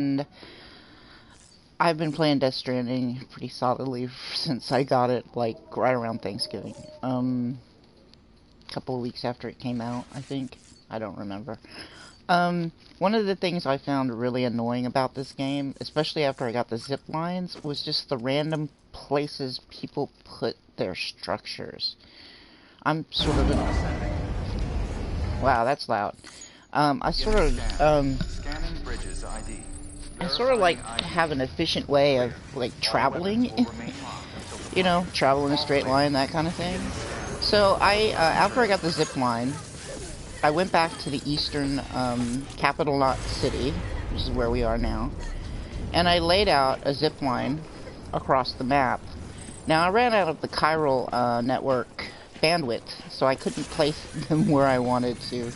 And I've been playing Death Stranding pretty solidly since I got it, like, right around Thanksgiving. A couple of weeks after it came out, I think. I don't remember. One of the things I found really annoying about this game, especially after I got the Ziplines, was just the random places people put their structures. I'm sort of wow, that's loud. I sort of like to have an efficient way of like traveling, you know, travel in a straight line, that kind of thing. So after I got the zip line, I went back to the eastern capital not city, which is where we are now, and I laid out a zip line across the map. Now I ran out of the chiral network bandwidth, so I couldn't place them where I wanted to,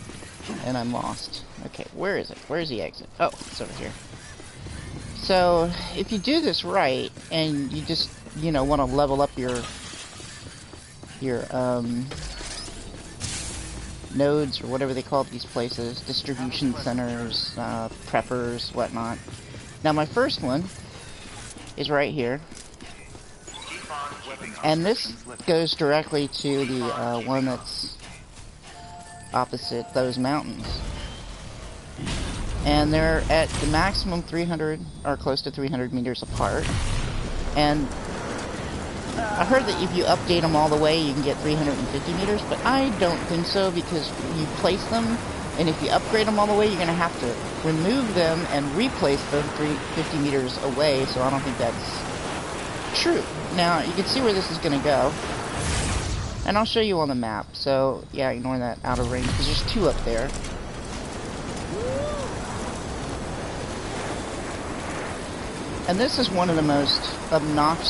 and I'm lost. Okay, where is it? Where's the exit? Oh, it's over here. So, if you do this right, and you just, you know, want to level up your nodes, or whatever they call these places, distribution centers, preppers, whatnot. Now, my first one is right here. And this goes directly to the one that's opposite those mountains. And they're at the maximum 300, or close to 300 meters apart. And I heard that if you update them all the way, you can get 350 meters, but I don't think so, because you place them, and if you upgrade them all the way, you're going to have to remove them and replace them 350 meters away, so I don't think that's true. Now, you can see where this is going to go, and I'll show you on the map. So, yeah, ignore that out of range, because there's two up there. And this is one of the most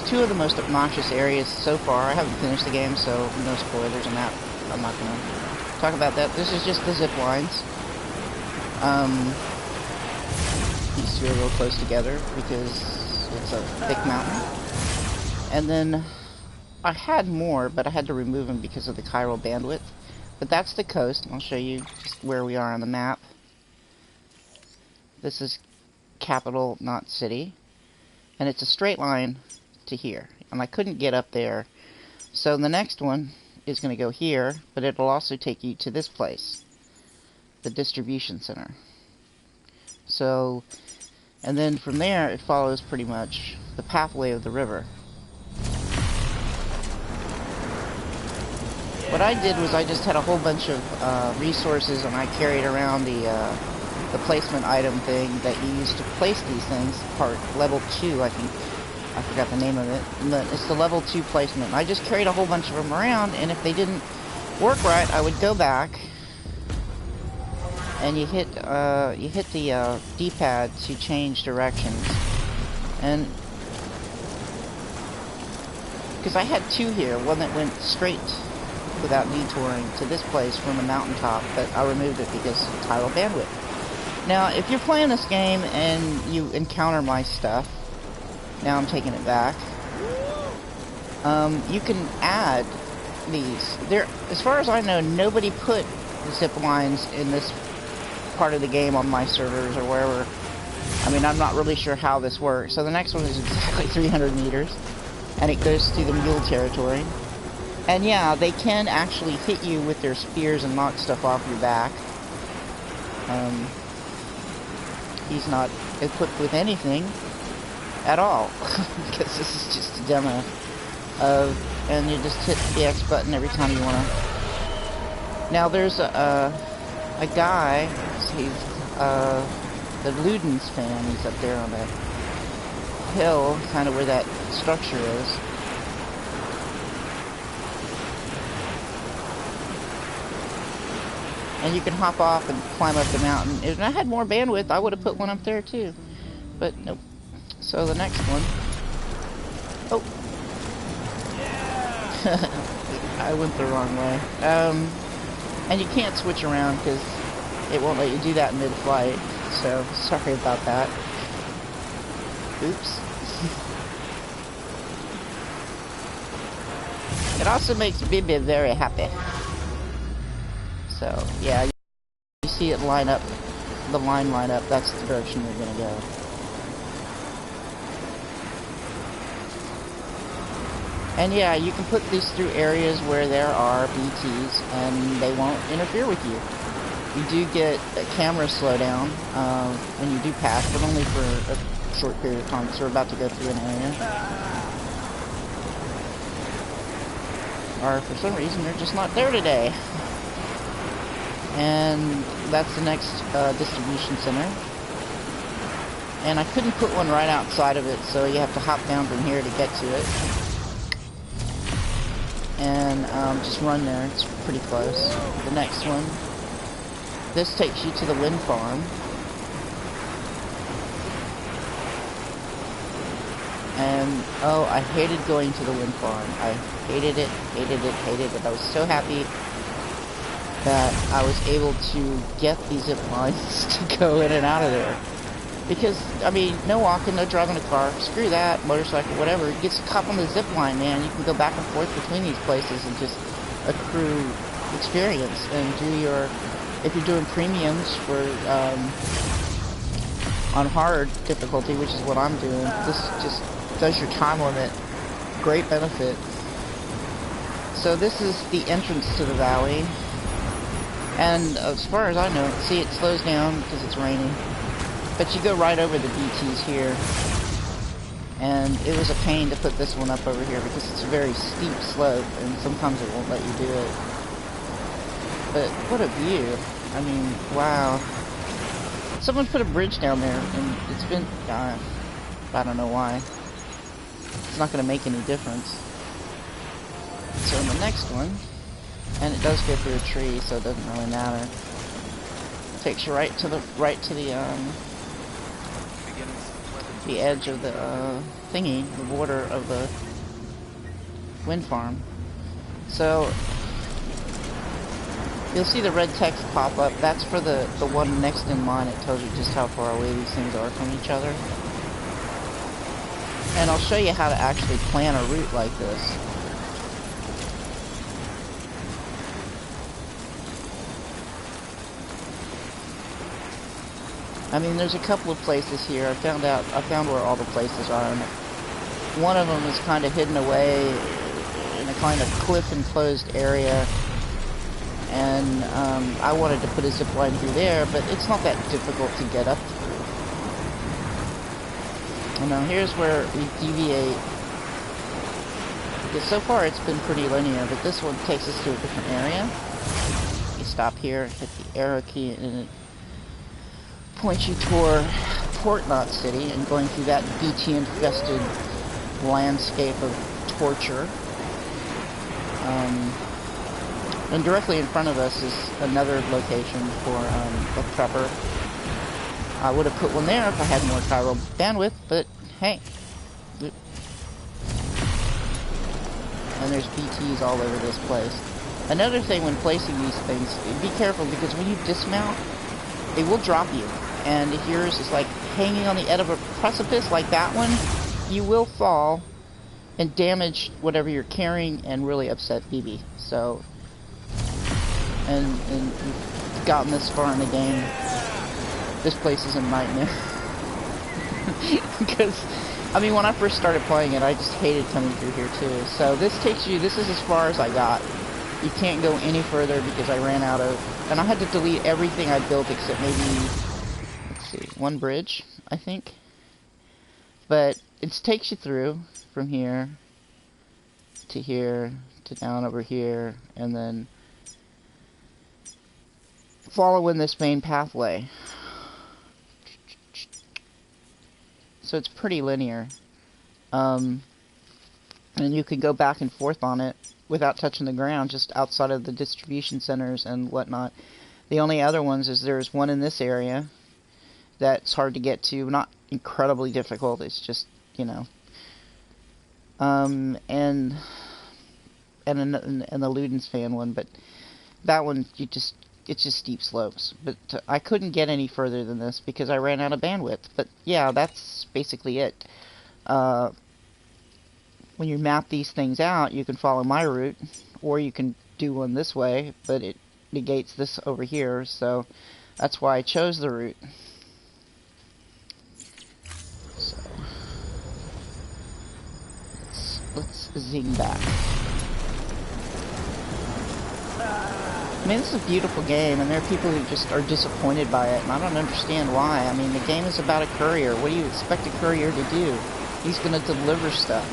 two of the most obnoxious areas so far. I haven't finished the game, so no spoilers on that. I'm not going to talk about that. This is just the zip lines. These two are real close together because it's a thick mountain. And then I had more, but I had to remove them because of the chiral bandwidth. But that's the coast. I'll show you just where we are on the map. This is capital, not city. And it's a straight line to here. And I couldn't get up there. So the next one is going to go here, but it'll also take you to this place, the distribution center. So, and then from there, it follows pretty much the pathway of the river. What I did was I just had a whole bunch of resources, and I carried around the placement item thing that you use to place these things, part level 2, I think. I forgot the name of it. But it's the level 2 placement. And I just carried a whole bunch of them around, and if they didn't work right, I would go back, and you hit the D-pad to change directions. And because I had two here, one that went straight without detouring to this place from the mountaintop, but I removed it because of chiral bandwidth. Now, if you're playing this game and you encounter my stuff, now I'm taking it back, you can add these. As far as I know, nobody put the zip lines in this part of the game on my servers or wherever. I mean, I'm not really sure how this works. So the next one is exactly 300 meters, and it goes through the mule territory. And yeah, they can actually hit you with their spears and knock stuff off your back. He's not equipped with anything at all, because this is just a demo of, and you just hit the X button every time you want to. Now there's a guy, he's the Ludens fan, he's up there on that hill, kind of where that structure is. And you can hop off and climb up the mountain. If I had more bandwidth, I would have put one up there too. But nope. So the next one. Oh. I went the wrong way. And you can't switch around because it won't let you do that mid-flight. So sorry about that. Oops. It also makes Bibi very happy. So, yeah, you see it line up, the line line up, that's the direction we're going to go. And yeah, you can put these through areas where there are BTs and they won't interfere with you. You do get a camera slowdown when you do pass, but only for a short period of time, because we're about to go through an area. Or for some reason, they're just not there today. And that's the next distribution center. And I couldn't put one right outside of it, so you have to hop down from here to get to it. And just run there, it's pretty close. The next one. This takes you to the wind farm. And, oh, I hated going to the wind farm. I hated it, hated it, hated it. I was so happy that I was able to get these zip lines to go in and out of there. Because, I mean, no walking, no driving a car, screw that, motorcycle, whatever. You get caught on the zip line, man. You can go back and forth between these places and just accrue experience and do your... If you're doing premiums for, on hard difficulty, which is what I'm doing, this just does your time limit. Great benefit. So this is the entrance to the valley. And as far as I know, see, it slows down because it's raining. But you go right over the BTs here. And it was a pain to put this one up over here because it's a very steep slope and sometimes it won't let you do it. But what a view. I mean, wow. Someone put a bridge down there and it's been, I don't know why. It's not going to make any difference. So in the next one, and it does go through a tree, so it doesn't really matter. It takes you right to the edge of the thingy, the border of the wind farm. So you'll see the red text pop up. That's for the one next in line. It tells you just how far away these things are from each other. And I'll show you how to actually plan a route like this. I mean, there's a couple of places here. I found where all the places are. And one of them is kind of hidden away in a kind of cliff-enclosed area. And I wanted to put a zip line through there, but it's not that difficult to get up to. And now here's where we deviate. Because so far it's been pretty linear, but this one takes us to a different area. You stop here, hit the arrow key, and it points you toward Port Knot City, and going through that BT-infested landscape of torture. And directly in front of us is another location for a prepper. I would have put one there if I had more chiral bandwidth, but hey. And there's BTs all over this place. Another thing when placing these things, be careful, because when you dismount, they will drop you. And if yours is like hanging on the edge of a precipice like that one, you will fall and damage whatever you're carrying and really upset BB. So, and you've gotten this far in the game, this place is a nightmare. Because, I mean, when I first started playing it, I just hated coming through here too. So this takes you, this is as far as I got. You can't go any further because I ran out of, and I had to delete everything I built except maybe, let's see, one bridge, I think. But it takes you through from here to down over here, and then following this main pathway. So it's pretty linear. And you can go back and forth on it without touching the ground, just outside of the distribution centers and whatnot. The only other ones is there's one in this area that's hard to get to, not incredibly difficult, it's just, you know. And the Ludensfan one, but that one, it's just steep slopes. But I couldn't get any further than this because I ran out of bandwidth. But yeah, that's basically it. When you map these things out, you can follow my route, or you can do one this way, but it negates this over here, so that's why I chose the route. So let's let's zing back. I mean, this is a beautiful game, and there are people who just are disappointed by it, and I don't understand why. I mean, the game is about a courier. What do you expect a courier to do? He's going to deliver stuff.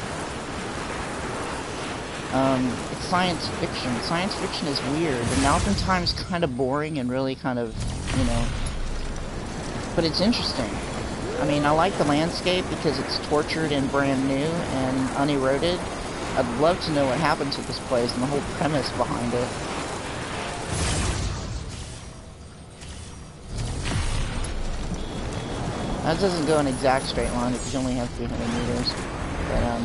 It's science fiction. Science fiction is weird, and oftentimes kind of boring and really kind of, you know, but it's interesting. I mean, I like the landscape because it's tortured and brand new and uneroded. I'd love to know what happened to this place and the whole premise behind it. That doesn't go an exact straight line because you only have 300 meters. But,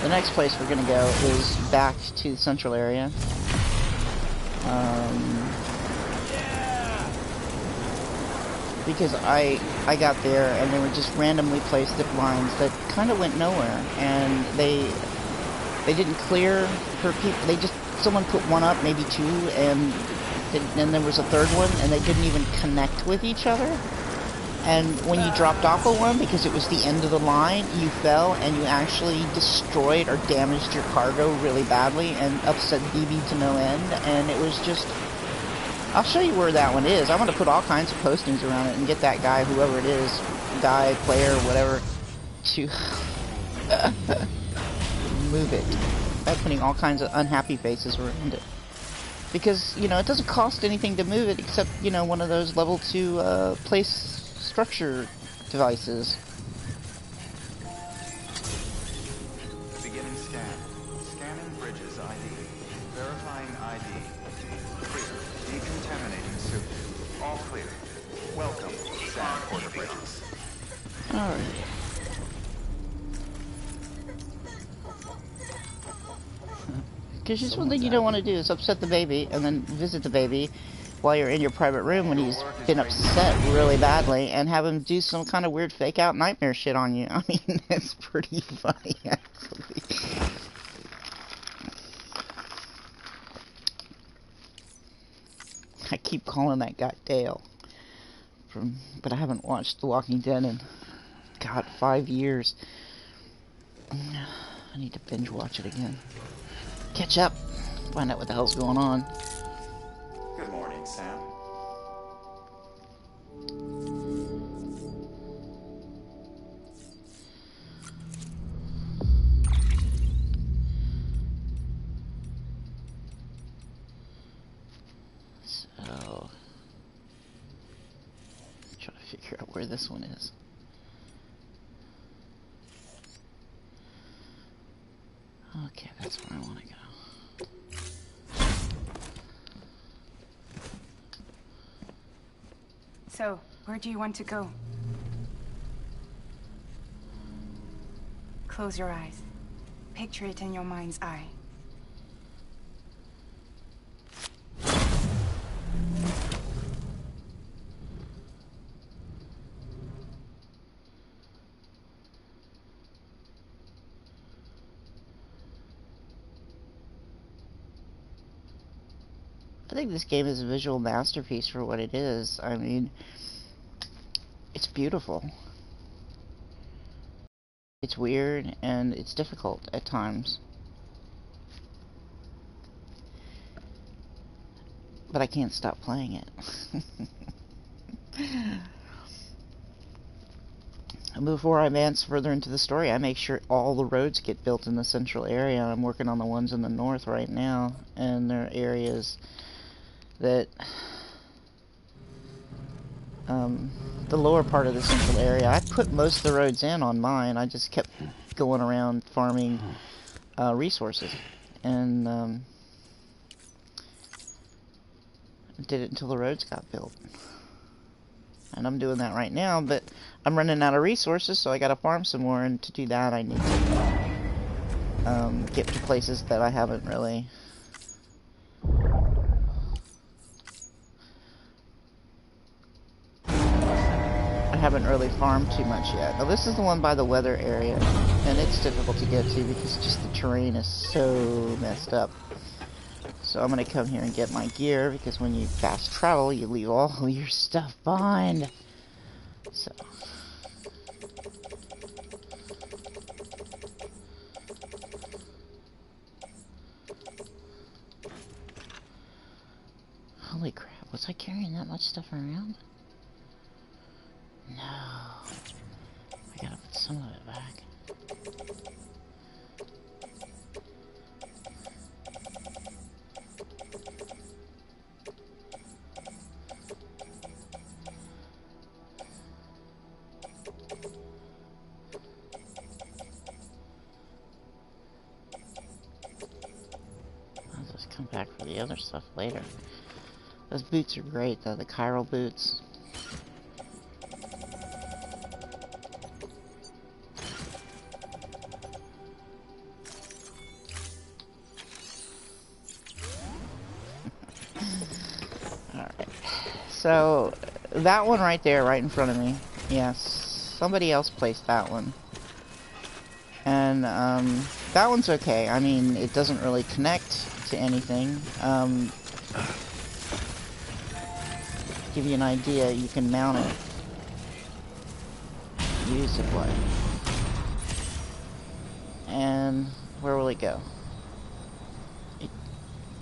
the next place we're gonna go is back to the central area. Because I got there and they were just randomly placed zip lines that kind of went nowhere, and they didn't clear for people. They just, someone put one up, maybe two, and there was a third one, and they didn't even connect with each other. And when you dropped off of one, because it was the end of the line, you fell and you actually destroyed or damaged your cargo really badly and upset BB to no end. And it was just, I'll show you where that one is. I'm going to put all kinds of postings around it and get that guy, whoever it is, guy, player, whatever, to move it by putting all kinds of unhappy faces around it. Because, you know, it doesn't cost anything to move it except, you know, one of those level 2 place structure devices. Beginning scan. Scanning bridges ID. Verifying ID. Clear. Decontaminating suit. All clear. Welcome, Sand Quarter Bridges. Alright. Because just one thing you don't want to do is upset the baby and then visit the baby while you're in your private room when he's been upset really badly and have him do some kind of weird fake out nightmare shit on you. I mean, it's pretty funny, actually. I keep calling that guy Dale. But I haven't watched The Walking Dead in, God, 5 years. I need to binge watch it again. Catch up. Find out what the hell's going on. Good morning, Sam. So, try to figure out where this one is. Okay, that's where I want to go. So, where do you want to go? Close your eyes. Picture it in your mind's eye. I think this game is a visual masterpiece for what it is. I mean, it's beautiful. It's weird and it's difficult at times. But I can't stop playing it. And before I advance further into the story, I make sure all the roads get built in the central area. I'm working on the ones in the north right now, and there are areas that the lower part of the central area, I put most of the roads in on mine. I just kept going around farming resources, and did it until the roads got built. And I'm doing that right now, but I'm running out of resources, so I gotta farm some more, and to do that I need to get to places that I haven't really farmed too much yet. Now this is the one by the weather area, and it's difficult to get to because just the terrain is so messed up. So I'm gonna come here and get my gear, because when you fast travel, you leave all your stuff behind. So. Holy crap, was I carrying that much stuff around? No. I gotta put some of it back. I'll just come back for the other stuff later. Those boots are great though, the chiral boots. Alright. So, that one right there, right in front of me. Yes, somebody else placed that one. And, that one's okay. I mean, it doesn't really connect to anything. Give you an idea, you can mount it. Use it what? And where will it go? It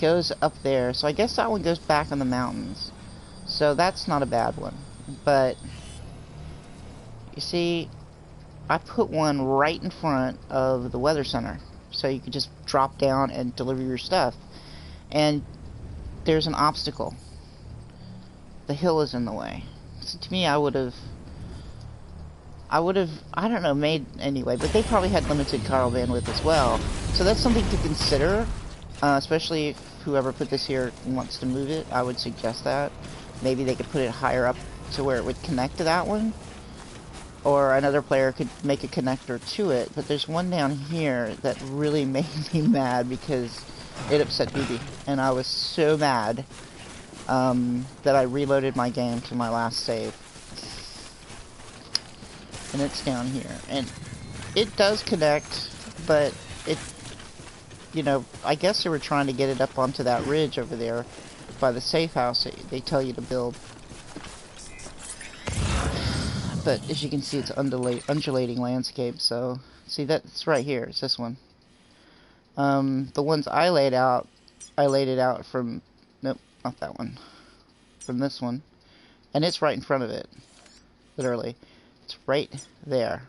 goes up there, so I guess that one goes back on the mountains. So that's not a bad one. But you see, I put one right in front of the weather center, so you could just drop down and deliver your stuff. And there's an obstacle. The hill is in the way. So to me, I would have, I don't know, made anyway, but they probably had limited chiral bandwidth as well. So that's something to consider, especially if whoever put this here wants to move it. I would suggest that. Maybe they could put it higher up to where it would connect to that one. Or another player could make a connector to it. But there's one down here that really made me mad because it upset BB. And I was so mad that I reloaded my game to my last save. And it's down here. And it does connect, but it, you know, I guess they were trying to get it up onto that ridge over there by the safe house that they tell you to build. But as you can see, it's undulating landscape, so see, that's right here, it's this one. The ones I laid it out from, nope, not that one, from this one, and it's right in front of it, literally. It's right there.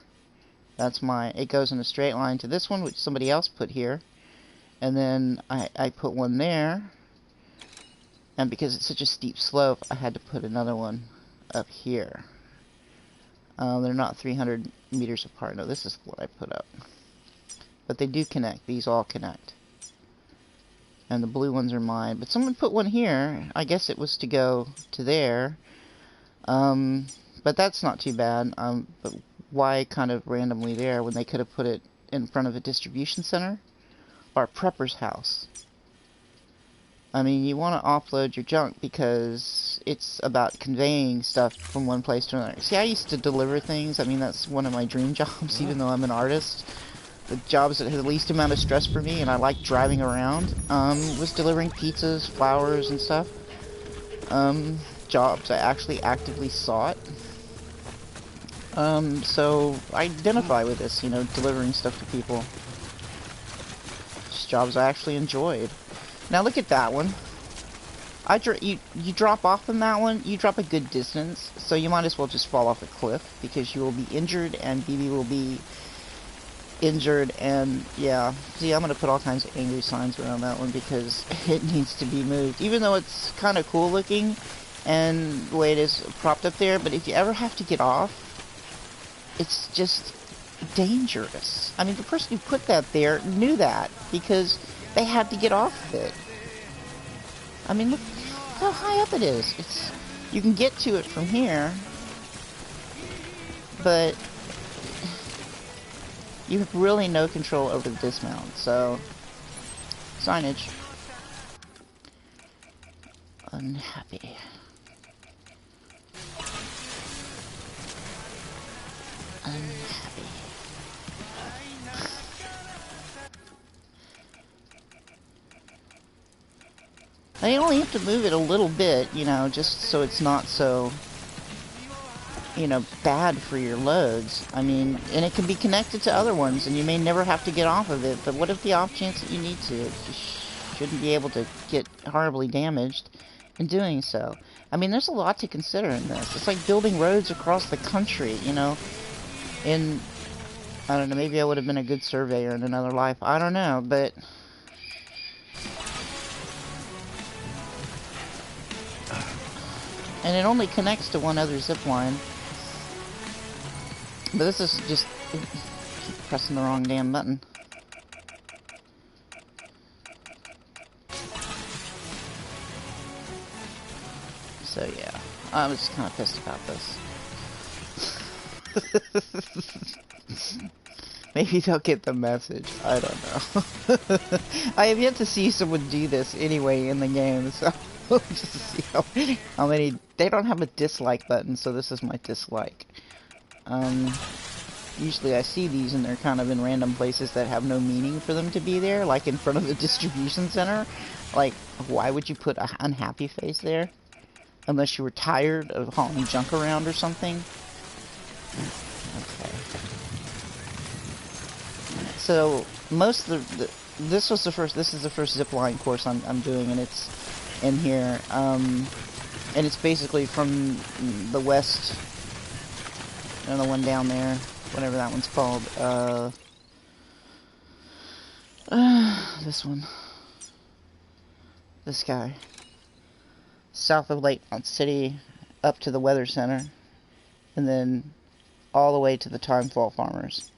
That's mine. It goes in a straight line to this one, which somebody else put here, and then I put one there, and because it's such a steep slope, I had to put another one up here. They're not 300 meters apart. No, this is what I put up. But they do connect. These all connect. And the blue ones are mine. But someone put one here. I guess it was to go to there. But that's not too bad. But why kind of randomly there when they could have put it in front of a distribution center? Or a prepper's house? I mean, you want to offload your junk because it's about conveying stuff from one place to another. See, I used to deliver things. I mean, that's one of my dream jobs, even though I'm an artist. The jobs that had the least amount of stress for me, and I like driving around, was delivering pizzas, flowers, and stuff. Jobs I actually actively sought. So I identify with this, you know, delivering stuff to people. Just jobs I actually enjoyed. Now look at that one. You drop off from that one, you drop a good distance, so you might as well just fall off a cliff, because you will be injured, and BB will be injured, and yeah. See, I'm going to put all kinds of angry signs around that one, because it needs to be moved. Even though it's kind of cool looking, and the way it is propped up there, but if you ever have to get off, it's just dangerous. I mean, the person who put that there knew that, because they had to get off of it. I mean, look how high up it is. You can get to it from here, but you have really no control over the dismount. So, signage. Unhappy. Unhappy. I only have to move it a little bit, you know, just so it's not so, you know, bad for your loads. I mean, and it can be connected to other ones, and you may never have to get off of it, but what if the off chance that you need to? You shouldn't be able to get horribly damaged in doing so. I mean, there's a lot to consider in this. It's like building roads across the country, you know, in, I don't know, maybe I would have been a good surveyor in another life. I don't know, but... And it only connects to one other zipline. But this is just... Keep pressing the wrong damn button. So yeah, I was kind of pissed about this. Maybe they'll get the message. I don't know. I have yet to see someone do this anyway in the game, so just to see how many... They don't have a dislike button, so this is my dislike. Usually I see these and they're kind of in random places that have no meaning for them to be there, like in front of the distribution center. Like, why would you put an unhappy face there? Unless you were tired of hauling junk around or something. Okay. So, most of this is the first zipline course I'm doing, and it's in here. And it's basically from the west, and the one down there, whatever that one's called. This one. This guy. South of Lake Mount City, up to the Weather Center, and then all the way to the Timefall Farmers.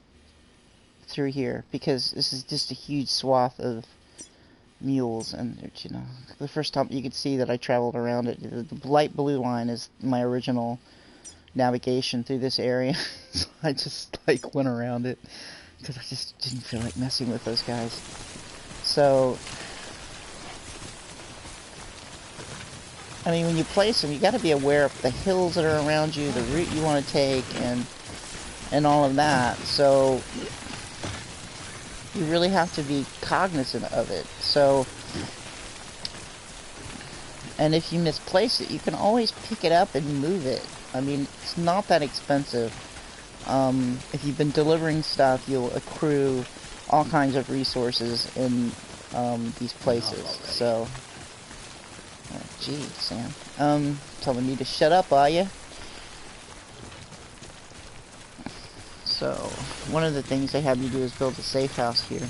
Through here, because this is just a huge swath of mules, and you know, the first time you could see that I traveled around it, the light blue line is my original navigation through this area. So I just like went around it because I just didn't feel like messing with those guys. So I mean, when you place them, you got to be aware of the hills that are around you, the route you want to take, and all of that. So you really have to be cognizant of it. So, and if you misplace it, you can always pick it up and move it. I mean, it's not that expensive. If you've been delivering stuff, you'll accrue all kinds of resources in these places. So, oh, gee, Sam. Telling me to shut up, are you? So, one of the things they have you do is build a safe house here.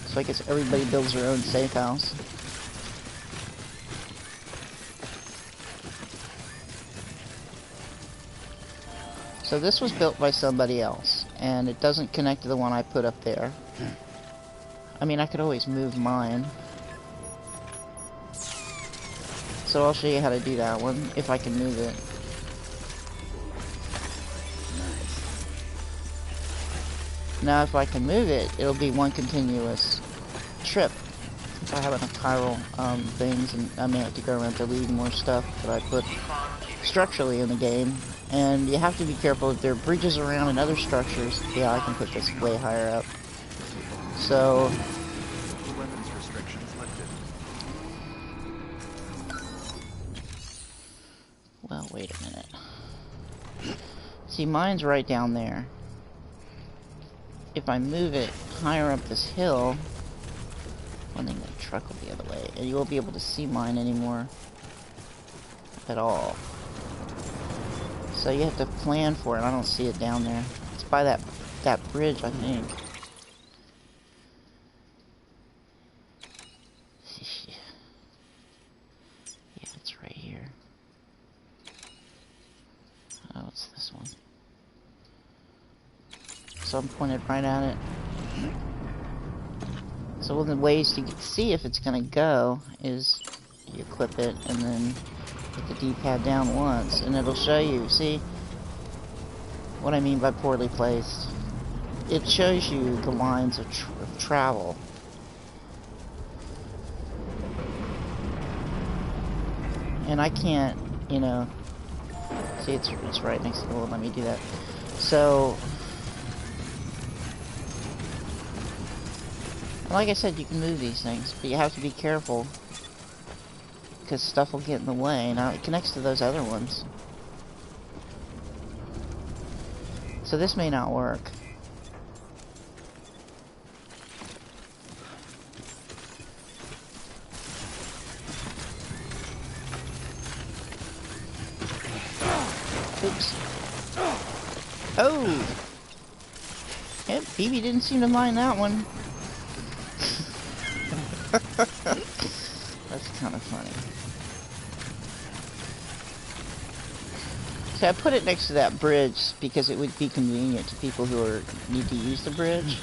So I guess everybody builds their own safe house. So this was built by somebody else, and it doesn't connect to the one I put up there. I mean, I could always move mine. So I'll show you how to do that one, if I can move it. Now if I can move it, it'll be one continuous trip. If I have enough chiral things, and I may have to go around deleting more stuff that I put structurally in the game. And you have to be careful if there are bridges around and other structures. Yeah, I can put this way higher up. So... Well, wait a minute. See, mine's right down there. If I move it higher up this hill, one thing, the truck will be the other way, and you won't be able to see mine anymore at all. So you have to plan for it. I don't see it down there. It's by that bridge, I think. Yeah, it's right here. Oh, it's this one. So I'm pointed right at it. So one of the ways to see if it's gonna go is you equip it and then put the D-pad down once, and it'll show you. See what I mean by poorly placed? It shows you the lines of travel. And I can't, you know. See, it's right next to the wall. Let me do that. So, like I said, you can move these things, but you have to be careful because stuff will get in the way. Now it connects to those other ones. So this may not work. Oops. Oh! Yep, BB didn't seem to mind that one. That's kind of funny. So I put it next to that bridge because it would be convenient to people who need to use the bridge.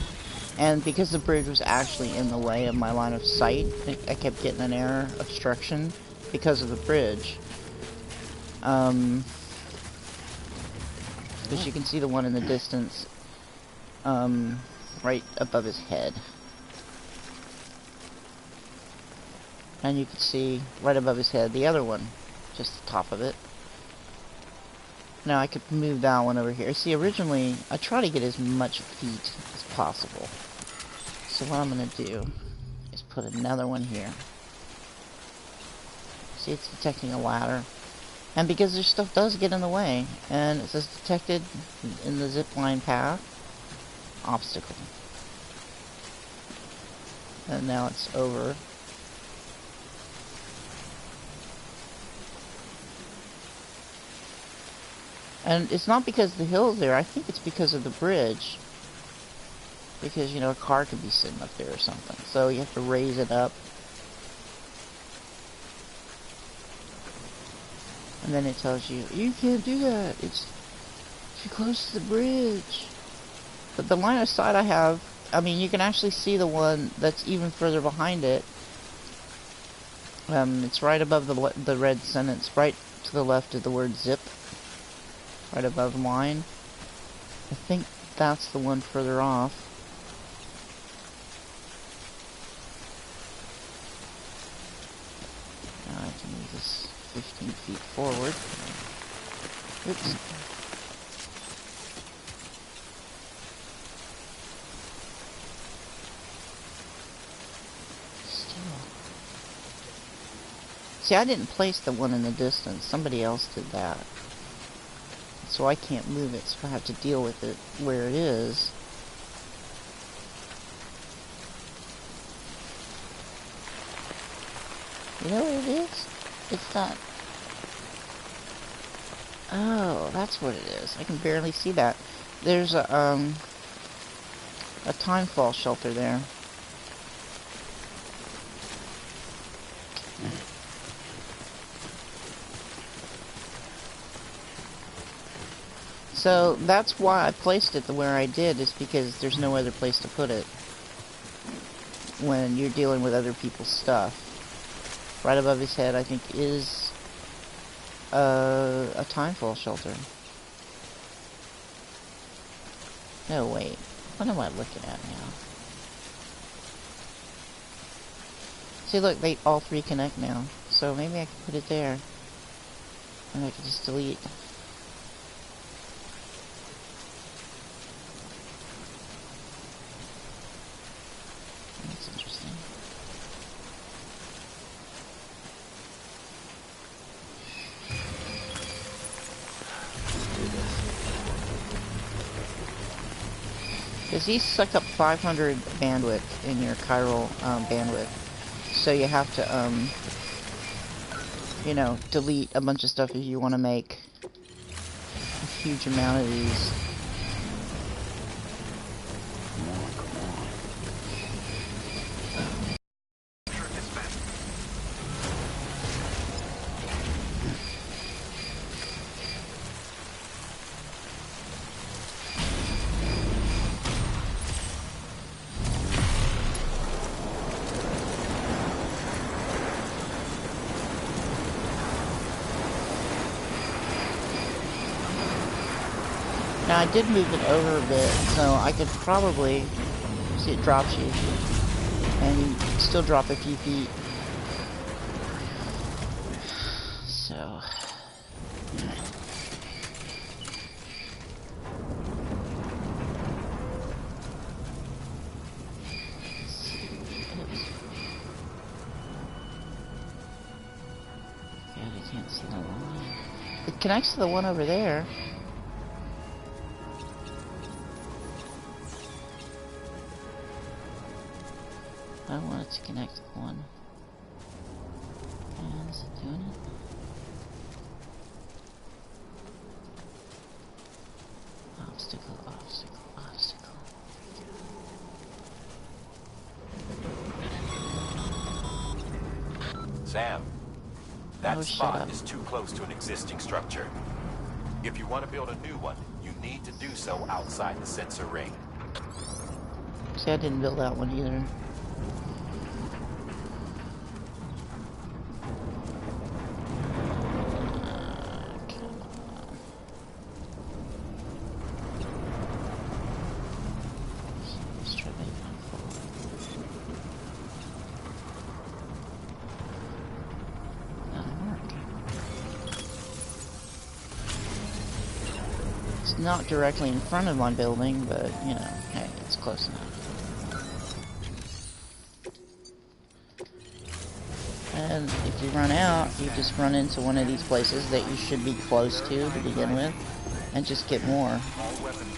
And because the bridge was actually in the way of my line of sight, I kept getting an error obstruction because of the bridge. Because you can see the one in the distance, right above his head. And you can see right above his head the other one, just the top of it. Now I could move that one over here. See, originally I try to get as much feet as possible. So what I'm gonna do is put another one here. See, it's detecting a ladder. And because this stuff does get in the way, and it says detected in the zipline path, obstacle. And now it's over. And it's not because the hill's there, I think it's because of the bridge. Because, you know, a car could be sitting up there or something. So you have to raise it up. And then it tells you, you can't do that, it's too close to the bridge. But the line of sight I have, I mean, you can actually see the one that's even further behind it. It's right above the red sentence, right to the left of the word zip. Right above mine. I think that's the one further off. Now I can move this 15 feet forward. Oops. Still. See, I didn't place the one in the distance. Somebody else did that. So I can't move it, so I have to deal with it where it is. You know what it is? It's not... Oh, that's what it is. I can barely see that. There's a timefall shelter there. So that's why I placed it where I did, is because there's no other place to put it when you're dealing with other people's stuff. Right above his head, I think, is a timefall shelter. No, wait. What am I looking at now? See, look, they all three connect now. So maybe I can put it there. And I can just delete. That's interesting. Because these suck up 500 bandwidth in your chiral bandwidth. So you have to, you know, delete a bunch of stuff if you want to make a huge amount of these. Now I did move it over a bit, so I could probably see it drops you, and you still drop a few feet. So Can't see the line. It connects to the one over there. I want it to connect to the one. And is it doing it? Obstacle, obstacle, obstacle. Sam, that Oh, shut spot up. is too close to an existing structure. If you want to build a new one, you need to do so outside the sensor ring. See, I didn't build that one either. Let's try to make one fall. That'll work. It's not directly in front of my building, but, you know, hey, it's close enough. And if you run out, you just run into one of these places that you should be close to begin with, and just get more.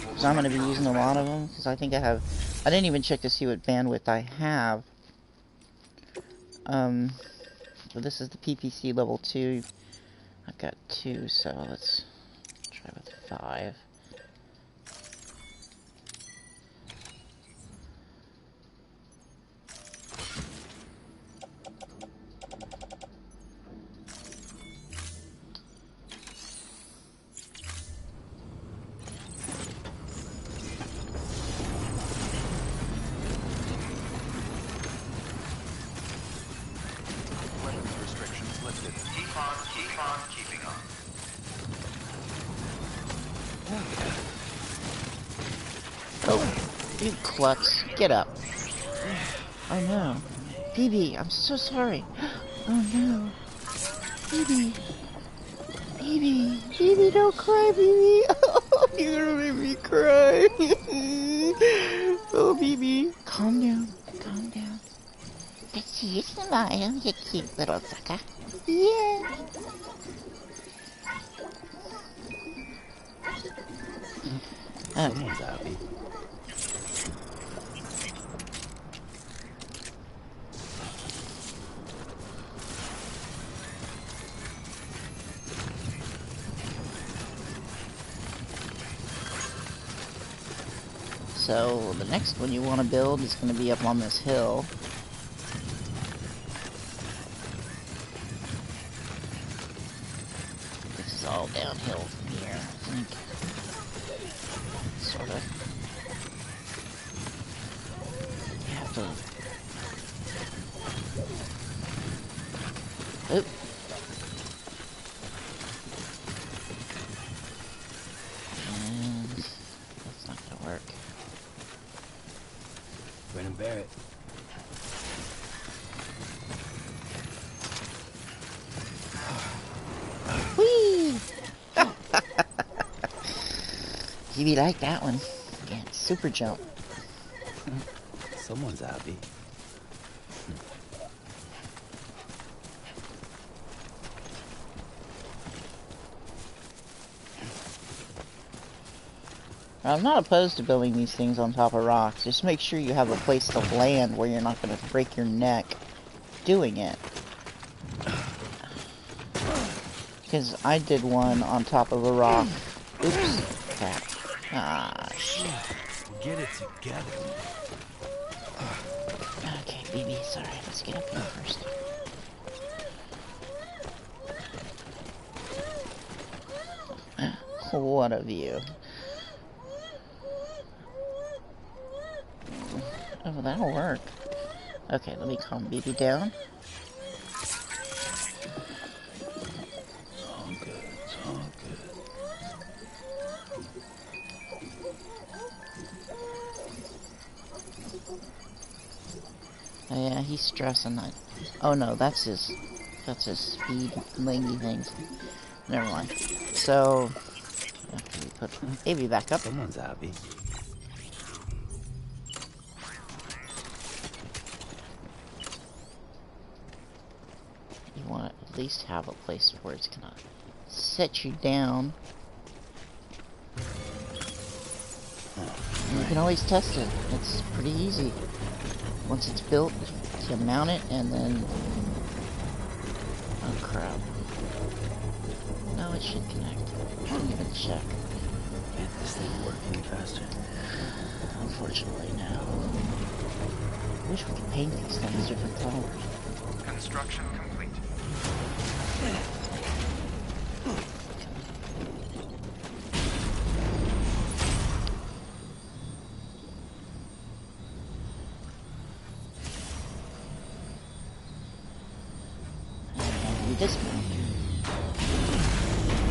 Because I'm going to be using a lot of them, because I think I have... I didn't even check to see what bandwidth I have. But this is the PPC level 2. I've got 2, so let's try with 5. Weapons restrictions lifted. Keep on keeping on. Oh, you klutz. Get up. Oh no. BB, I'm so sorry. Oh no. BB. BB. BB, don't cry, BB. Oh, you're gonna make me cry. Oh, BB. Calm down. Calm down. I see you smile, you cute little sucker. Yeah. Someone's happy. So, the next one you want to build is going to be up on this hill. This is all downhill from here, I think. Sort of. You have to... Oop. And that's not going to work. Brennan Barrett. Whee! You like that one. Yeah, super jump. Someone's happy. I'm not opposed to building these things on top of rocks. Just make sure you have a place to land where you're not going to break your neck doing it. Because I did one on top of a rock. Oops. Crap. Ah, shit. Get it together. Okay, BB, sorry. Let's get up here first. What a view. Oh, that'll work. Okay, let me calm BB down. All good. It's all good. Oh, yeah, he's stressing that. Oh no, that's his speed lingy things. Never mind. So, after we put baby back up. Someone's happy. You want to at least have a place where it's gonna set you down. And you can always test it. It's pretty easy. Once it's built, you mount it and then... Oh crap. No, it should connect. Didn't even check. Can't this thing work any faster? Unfortunately, no. Wish we could paint these things different colors. Construction complete. And we dismount.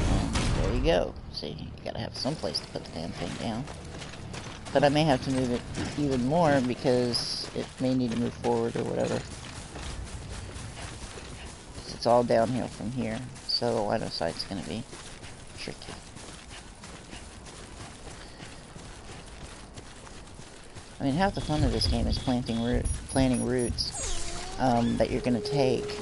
And there you go. See, you gotta have some place to put the damn thing down. But I may have to move it even more because it may need to move forward or whatever. It's all downhill from here, so the line of sight's gonna be tricky. I mean, half the fun of this game is planting routes that you're gonna take.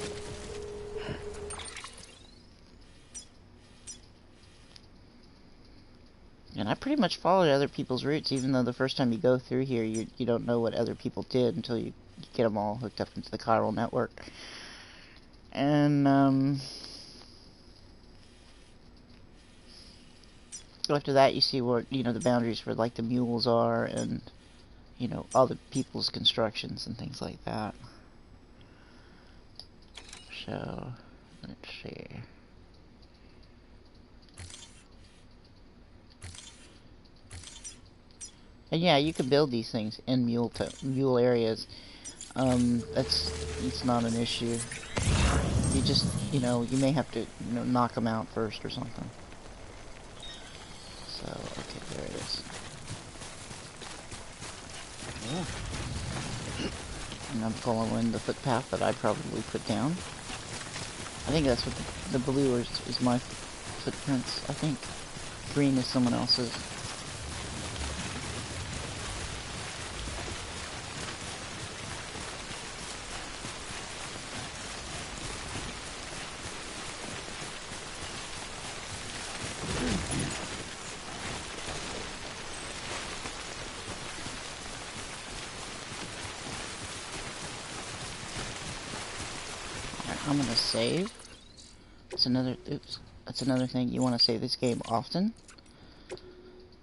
And I pretty much followed other people's routes, even though the first time you go through here, you don't know what other people did until you get them all hooked up into the chiral network. And, after that, you see what, the boundaries for, like, the mules are, and, other people's constructions and things like that. So, let's see. And yeah, you can build these things in mule areas. It's not an issue. You just, you may have to, knock them out first or something. So, okay, there it is. And I'm following the footpath that I probably put down. I think that's what the blue is my footprints, I think. Green is someone else's. I'm gonna save. That's another thing. You want to save this game often.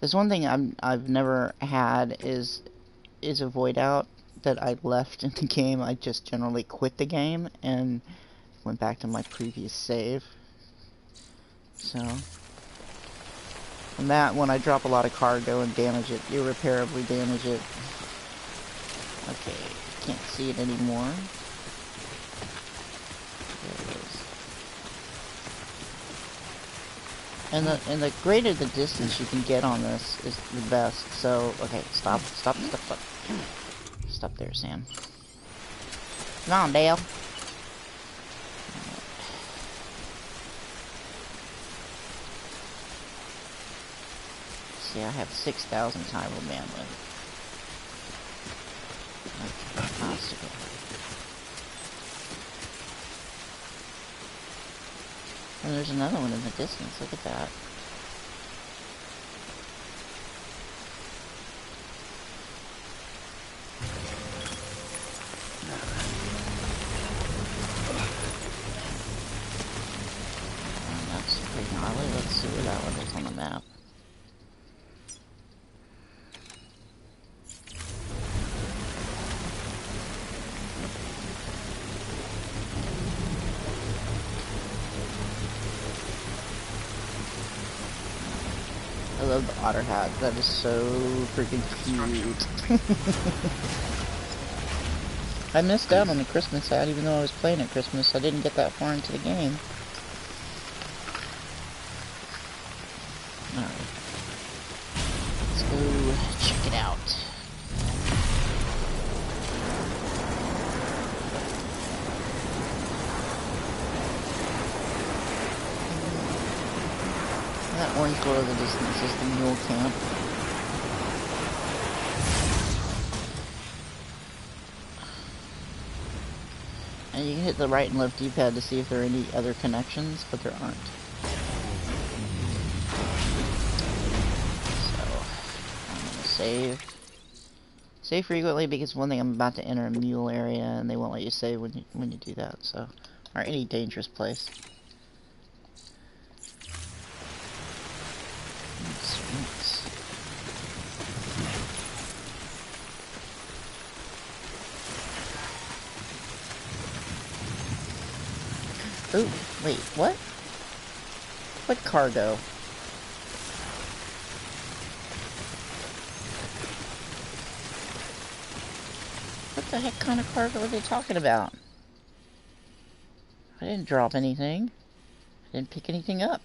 There's one thing I've never had is a void out that I left in the game. I just generally quit the game and went back to my previous save. So, and that when I drop a lot of cargo and damage it, irreparably damage it. Okay, can't see it anymore. And the greater the distance you can get on this is the best. So, okay, stop there, Sam. Come on, Dale. See, I have 6,000 chiral bandwidth. Okay, obstacle. And there's another one in the distance, look at that. And that's pretty gnarly. Let's see where that one is on the map. I love the otter hat. That is so freaking cute. I missed out on the Christmas hat, even though I was playing at Christmas. I didn't get that far into the game. Alright. Let's go check it out. That orange glow in the distance is the mule camp. And you can hit the right and left D-pad to see if there are any other connections, but there aren't. So, I'm gonna save. Save frequently because one thing, I'm about to enter a mule area and they won't let you save when you do that, so. Or any dangerous place. Ooh, wait, what? What cargo? What the heck kind of cargo are they talking about? I didn't drop anything. I didn't pick anything up.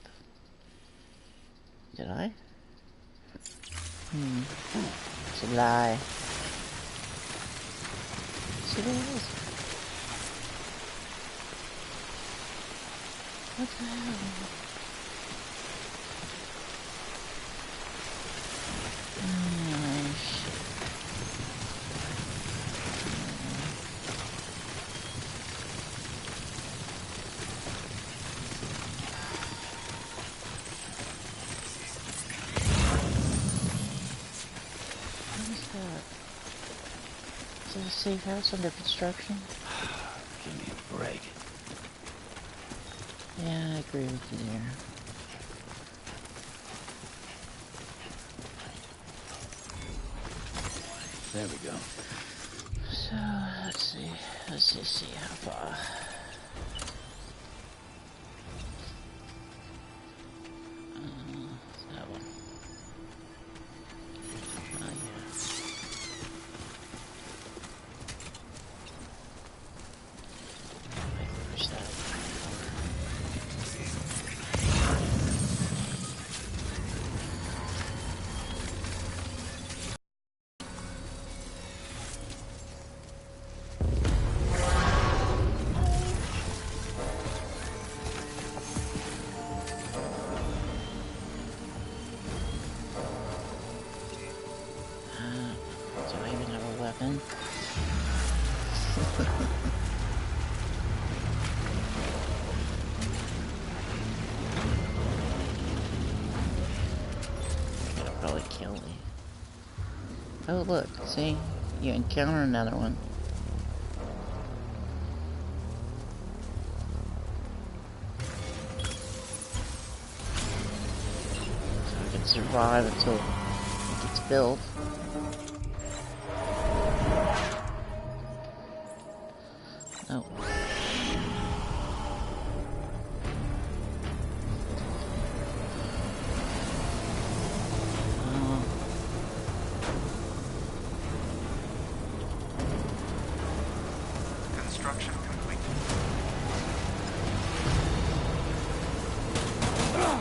Did I? It's a lie. See what it is? What the hell? Oh, shit. Is that a safe house under construction? Give me a break. Yeah, I agree with you there. There we go. So, let's see. Let's just see how far. That one. Oh, yeah. Push that. Do I even have a weapon? It'll probably kill me. Oh look, see? You encounter another one. So I can survive until it gets built. Oh. Construction complete.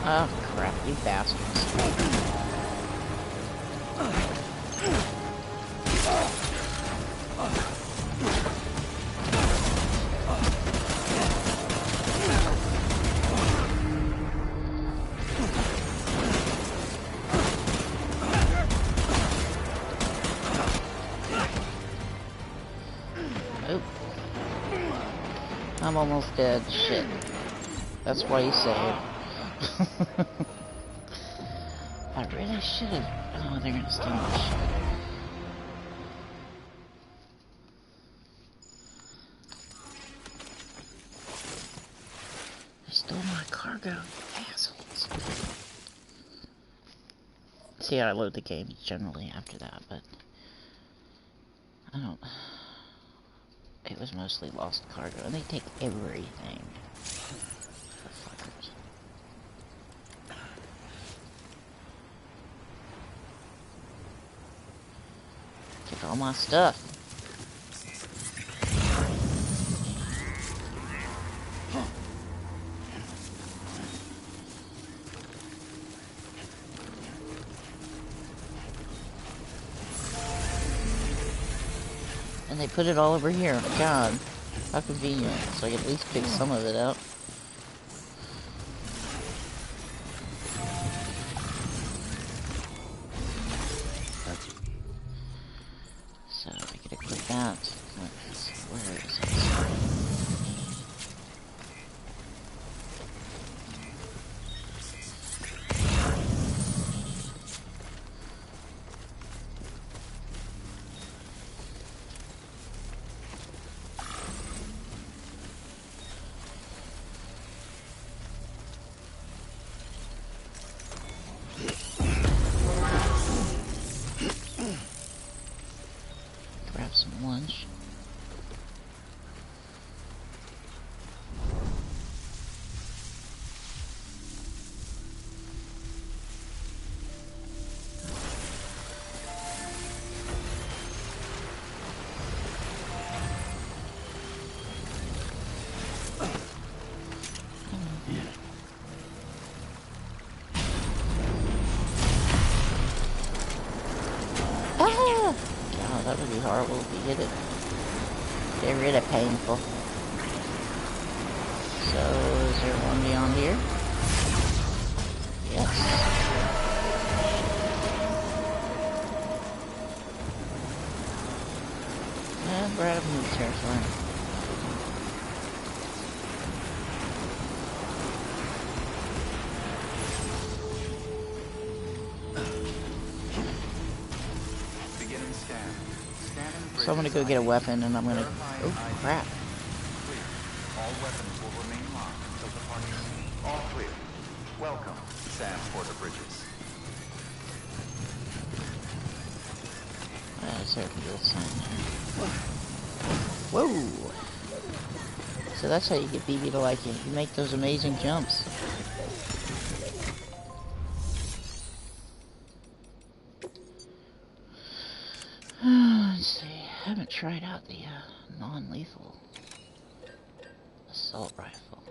Oh crap, you bastards. Oop. I'm almost dead. Shit. That's why you saved. I really should have. Oh, they're gonna steal my shit. They stole my cargo. Assholes. See, I load the game generally after that, but I don't. It was mostly lost cargo, and they take everything. For fuckers. Took all my stuff. And they put it all over here. God, how convenient. So I can at least pick some of it up. So I can equip that. Where is it? that would be horrible if you get it. Get rid of painful. So, is there one beyond here? Yes. And we're out of new territory. Beginning scan. Scanning So I'm gonna go get a weapon and I'm gonna... Oh, crap. Clear. All weapons will remain locked until departure. All clear. Welcome, Sam Porter Bridges. Is there a good sign there? Whoa! So that's how you get BB to like you. You make those amazing jumps. Let's see. I haven't tried out the non-lethal assault rifle.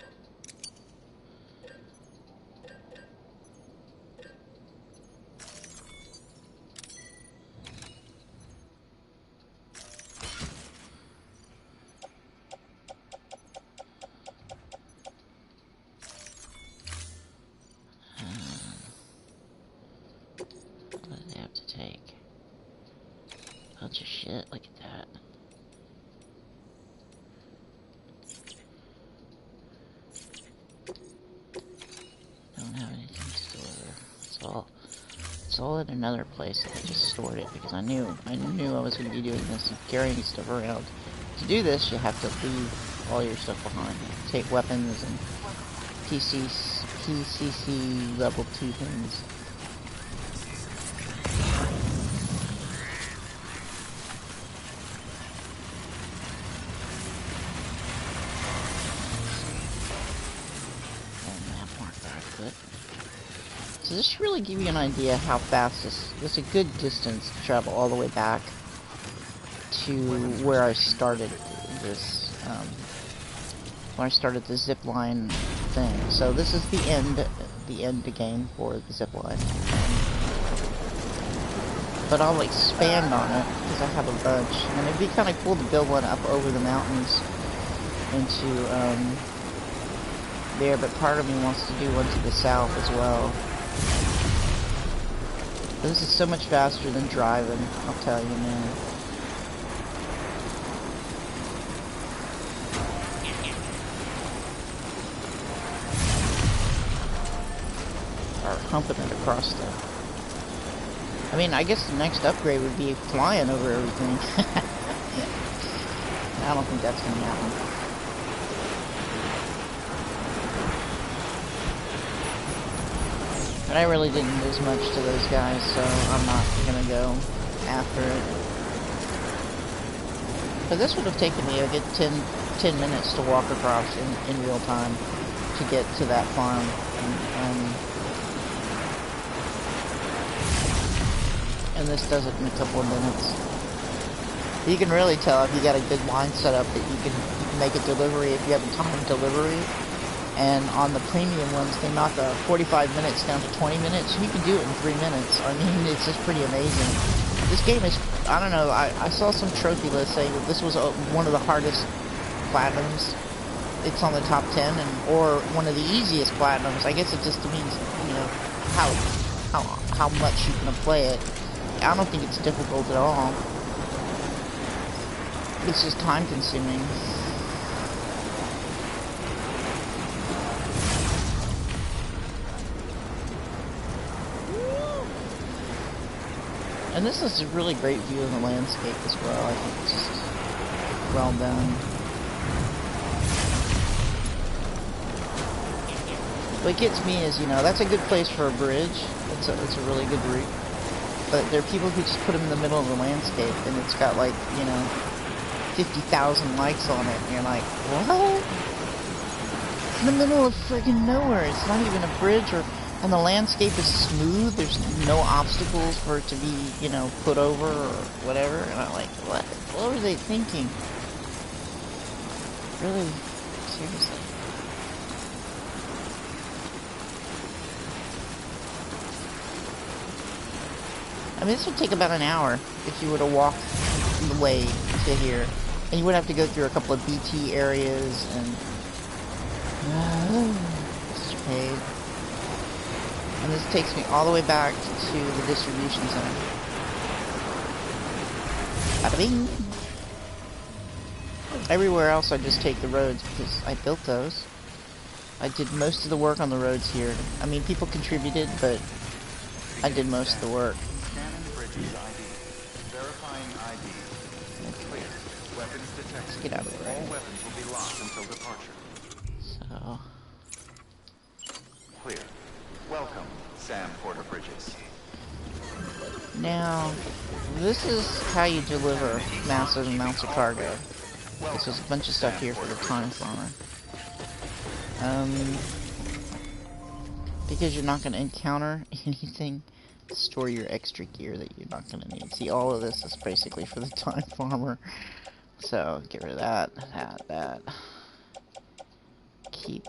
What do they have to take? Bunch of shit, look at that. Don't have anything to store. It's all in another place. I just stored it because I knew I was going to be doing this and carrying stuff around. To do this, you have to leave all your stuff behind. Take weapons and PCC level 2 things. So this should really give you an idea how fast this a good distance to travel all the way back to where I started this, when I started the zipline thing. So this is the end game for the zipline. But I'll expand on it because I have a bunch, and it'd be kind of cool to build one up over the mountains into there. But part of me wants to do one to the south as well. This is so much faster than driving, I'll tell you, man. Or humping it across the... I mean, I guess the next upgrade would be flying over everything. Yeah. I don't think that's gonna happen. But I really didn't lose much to those guys, so I'm not gonna go after it. But this would have taken me a good 10 minutes to walk across in real time to get to that farm. And this does it in a couple of minutes. You can really tell if you got a good line set up that you can make a delivery if you have a timed delivery. And on the premium ones, they knock 45 minutes down to 20 minutes. You can do it in 3 minutes. I mean, it's just pretty amazing. This game is, I don't know, I saw some trophy list saying that this was one of the hardest platinums. It's on the top 10, or one of the easiest platinums. I guess it just means, you know, how much you can play it. I don't think it's difficult at all. It's just time consuming. And this is a really great view of the landscape as well. I think it's just well done. What gets me is, you know, that's a good place for a bridge. It's a really good route. But there are people who just put them in the middle of the landscape, and it's got, like, you know, 50,000 likes on it, and you're like, what? It's in the middle of friggin' nowhere. It's not even a bridge, and the landscape is smooth. There's no obstacles for it to be, you know, put over or whatever. And I'm like, what? What were they thinking? Really? Seriously? I mean, this would take about an hour if you were to walk way to here. And you would have to go through a couple of BT areas and... such a pain. And this takes me all the way back to the distribution center. Bada bing! Everywhere else I just take the roads because I built those. I did most of the work on the roads here. I mean, people contributed, but I did most of the work. Scanning bridges ID. Verifying ID. Clear. Weapons detected. Let's get out of the way. All weapons will be locked until departure. So... Clear. Welcome, Sam Porter Bridges. Now, this is how you deliver massive amounts of cargo. This is a bunch of stuff here for the time farmer. Because you're not going to encounter anything, store your extra gear that you're not going to need. See, all of this is basically for the time farmer. So, get rid of that, that. Keep.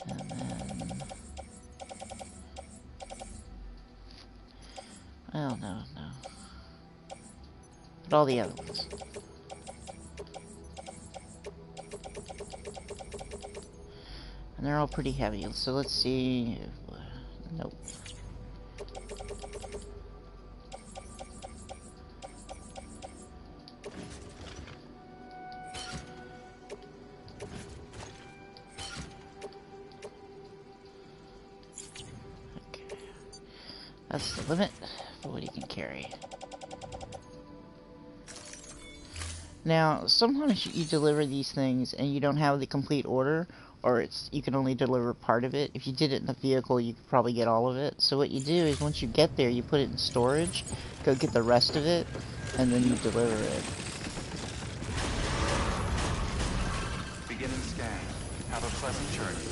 And then... Oh, no. But all the other ones. And they're all pretty heavy, so let's see... Nope. Okay. That's the limit for what you can carry. Now, sometimes you deliver these things and you don't have the complete order, or you can only deliver part of it. If you did it in the vehicle, you could probably get all of it. So what you do is once you get there, you put it in storage, go get the rest of it, and then you deliver it. Beginning scan. Have a pleasant journey.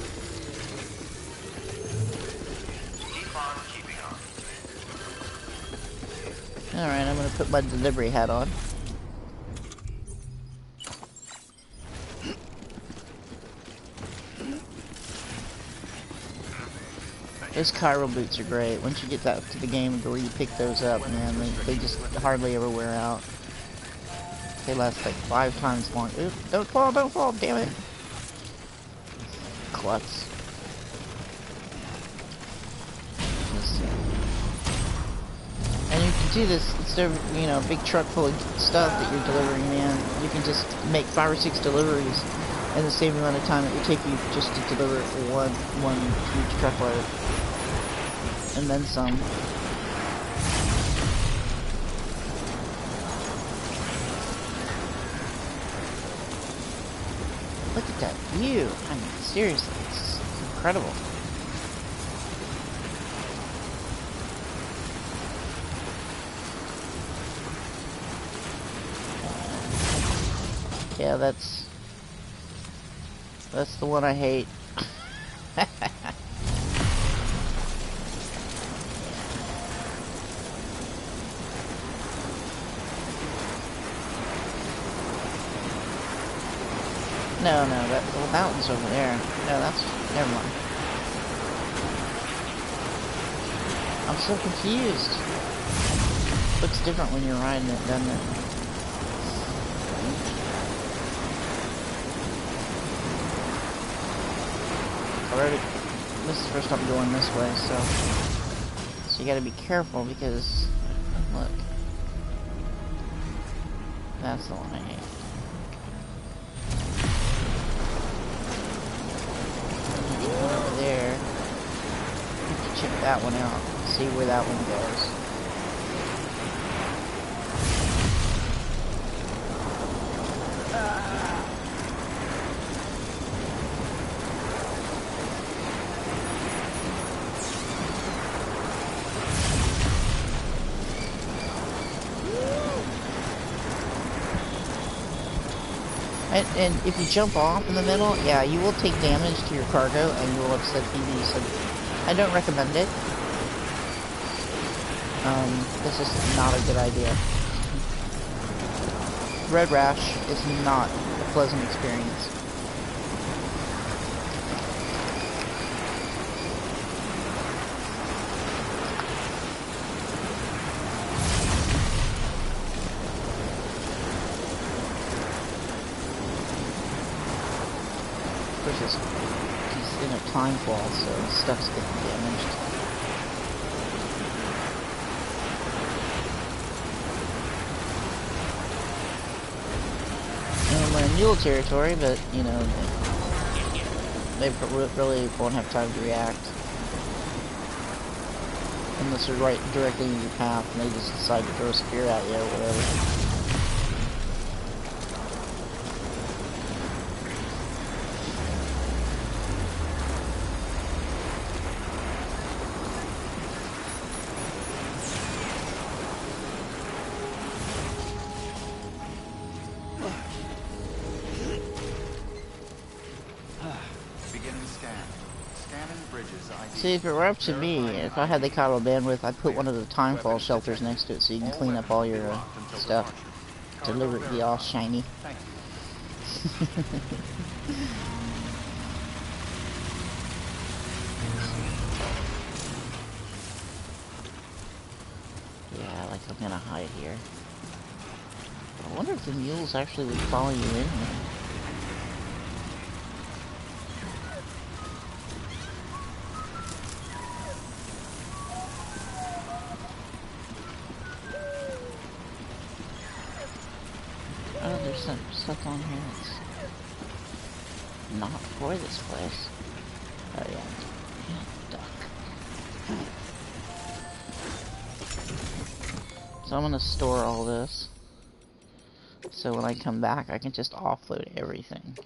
Keep on keeping on. Alright, I'm gonna put my delivery hat on. Those Cairo boots are great. Once you get that to the game where you pick those up, man, they just hardly ever wear out. They last like 5 times long. Oop, don't fall, damn it. Klutz. And you can do this instead of, you know, a big truck full of stuff that you're delivering, man. You can just make 5 or 6 deliveries in the same amount of time it would take you just to deliver one huge truckload. And then some. Look at that view. I mean, seriously, it's incredible. Yeah, that's the one I hate. No, the mountain's over there. No, never mind. I'm so confused. Looks different when you're riding it, doesn't it? This is the first time going this way, so you gotta be careful because, look, that's the one I hate. Over there, you have to check that one out, see where that one goes. And if you jump off in the middle, yeah, you will take damage to your cargo and you will upset PB, so I don't recommend it. This is not a good idea. Road rash is not a pleasant experience. just he's in a time fall, so stuff's getting damaged. And we're in mule territory, but you know they really won't have time to react unless they're right directly in your path, and they just decide to throw a spear at you or whatever. See, if it were up to me, if I had the Cairo bandwidth, I'd put one of the timefall shelters next to it so you can clean up all your stuff. Deliver it be all shiny. Yeah, like I'm gonna hide here. I wonder if the mules actually would follow you in here. Some stuff on here that's not for this place. Oh yeah, duck. So I'm gonna store all this, so when I come back I can just offload everything.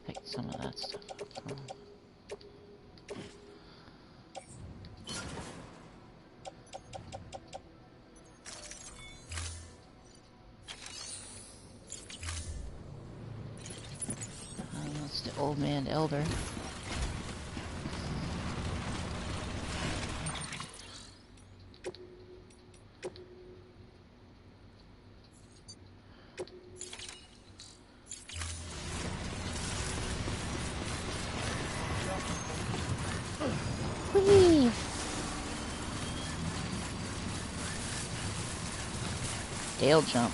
Pick some of that stuff up. The old man elder. Whee! Tail jump.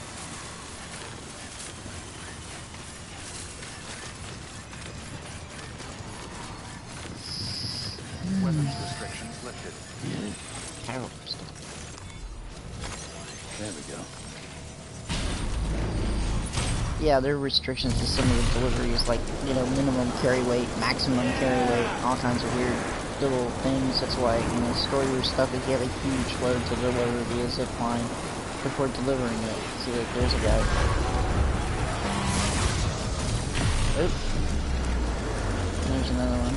Weapons restrictions lifted. There we go. Yeah, there are restrictions to some of the deliveries, like, you know, minimum carry weight, maximum carry weight, all kinds of weird little things. That's why, you know, store your stuff if you have a huge load to deliver via zipline before delivering it. See, look, there's a guy. Oop. There's another one.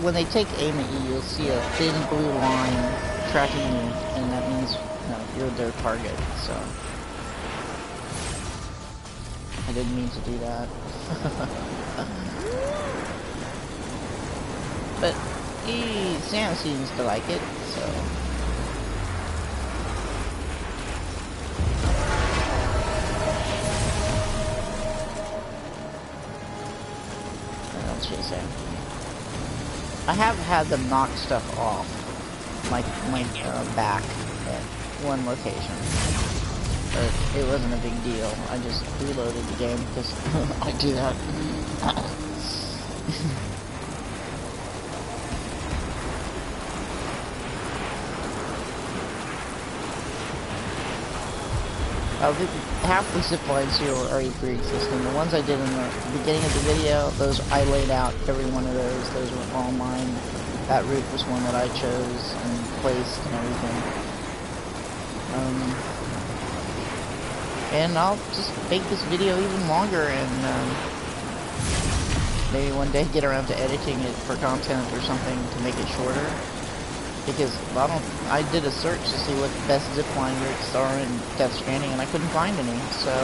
When they take aim at you, you'll see a thin blue line tracking you, and that means, you know, you're their target, so. I didn't mean to do that. But Sam seems to like it, so. What else should I say? I have had them knock stuff off my back at one location, but it wasn't a big deal. I just reloaded the game because I do that. Half the ziplines here are already pre-existing. The ones I did in the beginning of the video, those I laid out every one of those. Those were all mine. That route was one that I chose and placed and everything. And I'll just make this video even longer and maybe one day get around to editing it for content or something to make it shorter. Because I did a search to see what the best zipline routes are in Death Stranding, and I couldn't find any. So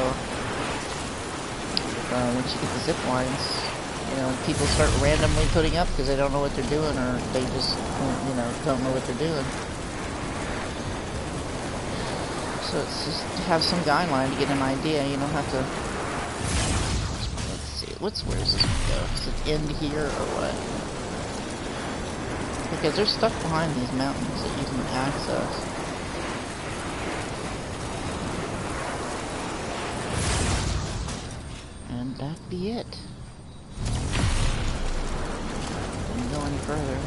once you get the ziplines, you know, people start randomly putting up because they don't know what they're doing, or they just, you know, don't know what they're doing. So it's just to have some guideline to get an idea. You don't have to. Let's see. Where does this one go? Does it end here or what? Because there's stuff behind these mountains that you can access. that be it. Didn't go any further.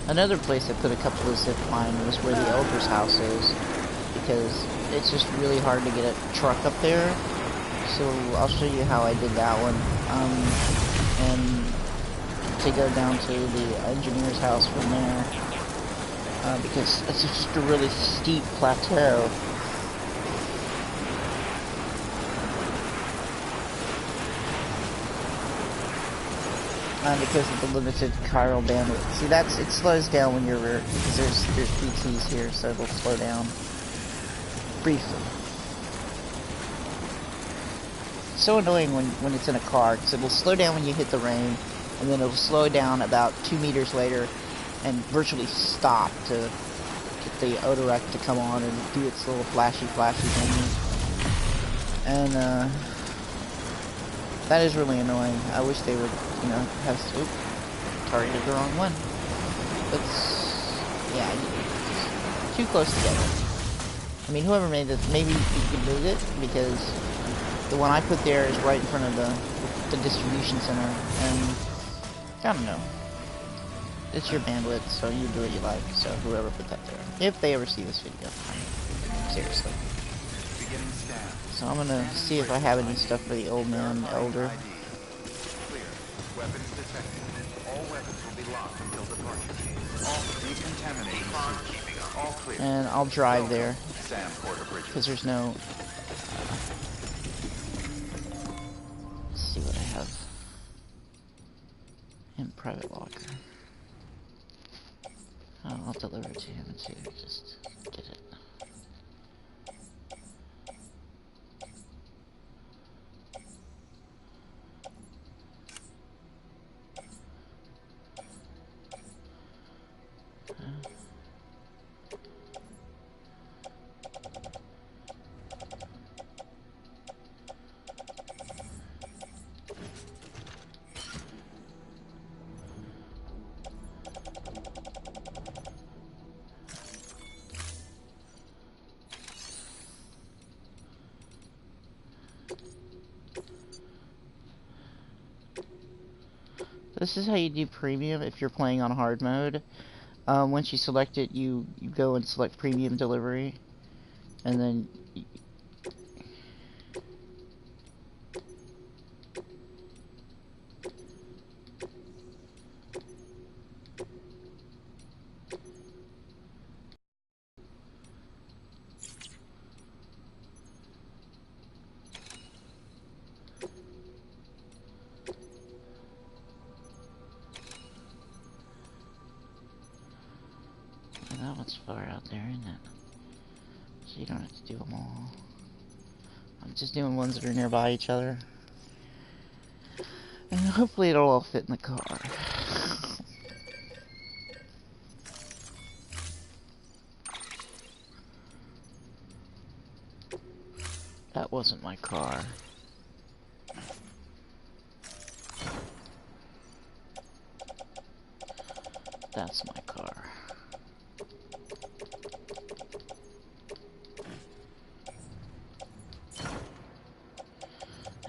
Another place I put a couple of zip line was where the Elder's house is, because it's just really hard to get a truck up there. So I'll show you how I did that one. And to go down to the engineer's house from there, because it's just a really steep plateau. Because of the limited chiral bandwidth. See, it slows down when you're rear, because there's PTs here, so it'll slow down briefly. It's so annoying when it's in a car, because it'll slow down when you hit the rain, and then it'll slow down about 2 meters later, and virtually stop to get the autorect to come on and do its little flashy thingy. And that is really annoying. I wish they would, you know, have... Oop, targeted the wrong one. But, yeah, too close together. I mean, whoever made this, maybe you could move it, because the one I put there is right in front of the distribution center, and I don't know. It's your bandwidth, so you do what you like, so whoever put that there. If they ever see this video. Seriously. So I'm gonna see if I have any stuff for the old man, elder. Clear. Weapons detected. All weapons will be locked until departure. All decontaminating. All clear. And I'll drive there, Sam Porter Bridges. because there's no... Let's see what I have. In private locker. Oh, I'll deliver it to him and see if he just get it. This is how you do premium if you're playing on hard mode. Once you select it, you go and select premium delivery, and then that one's far out there, isn't it? So you don't have to do them all. I'm just doing ones that are nearby each other. And hopefully it'll all fit in the car. That wasn't my car. That's my car.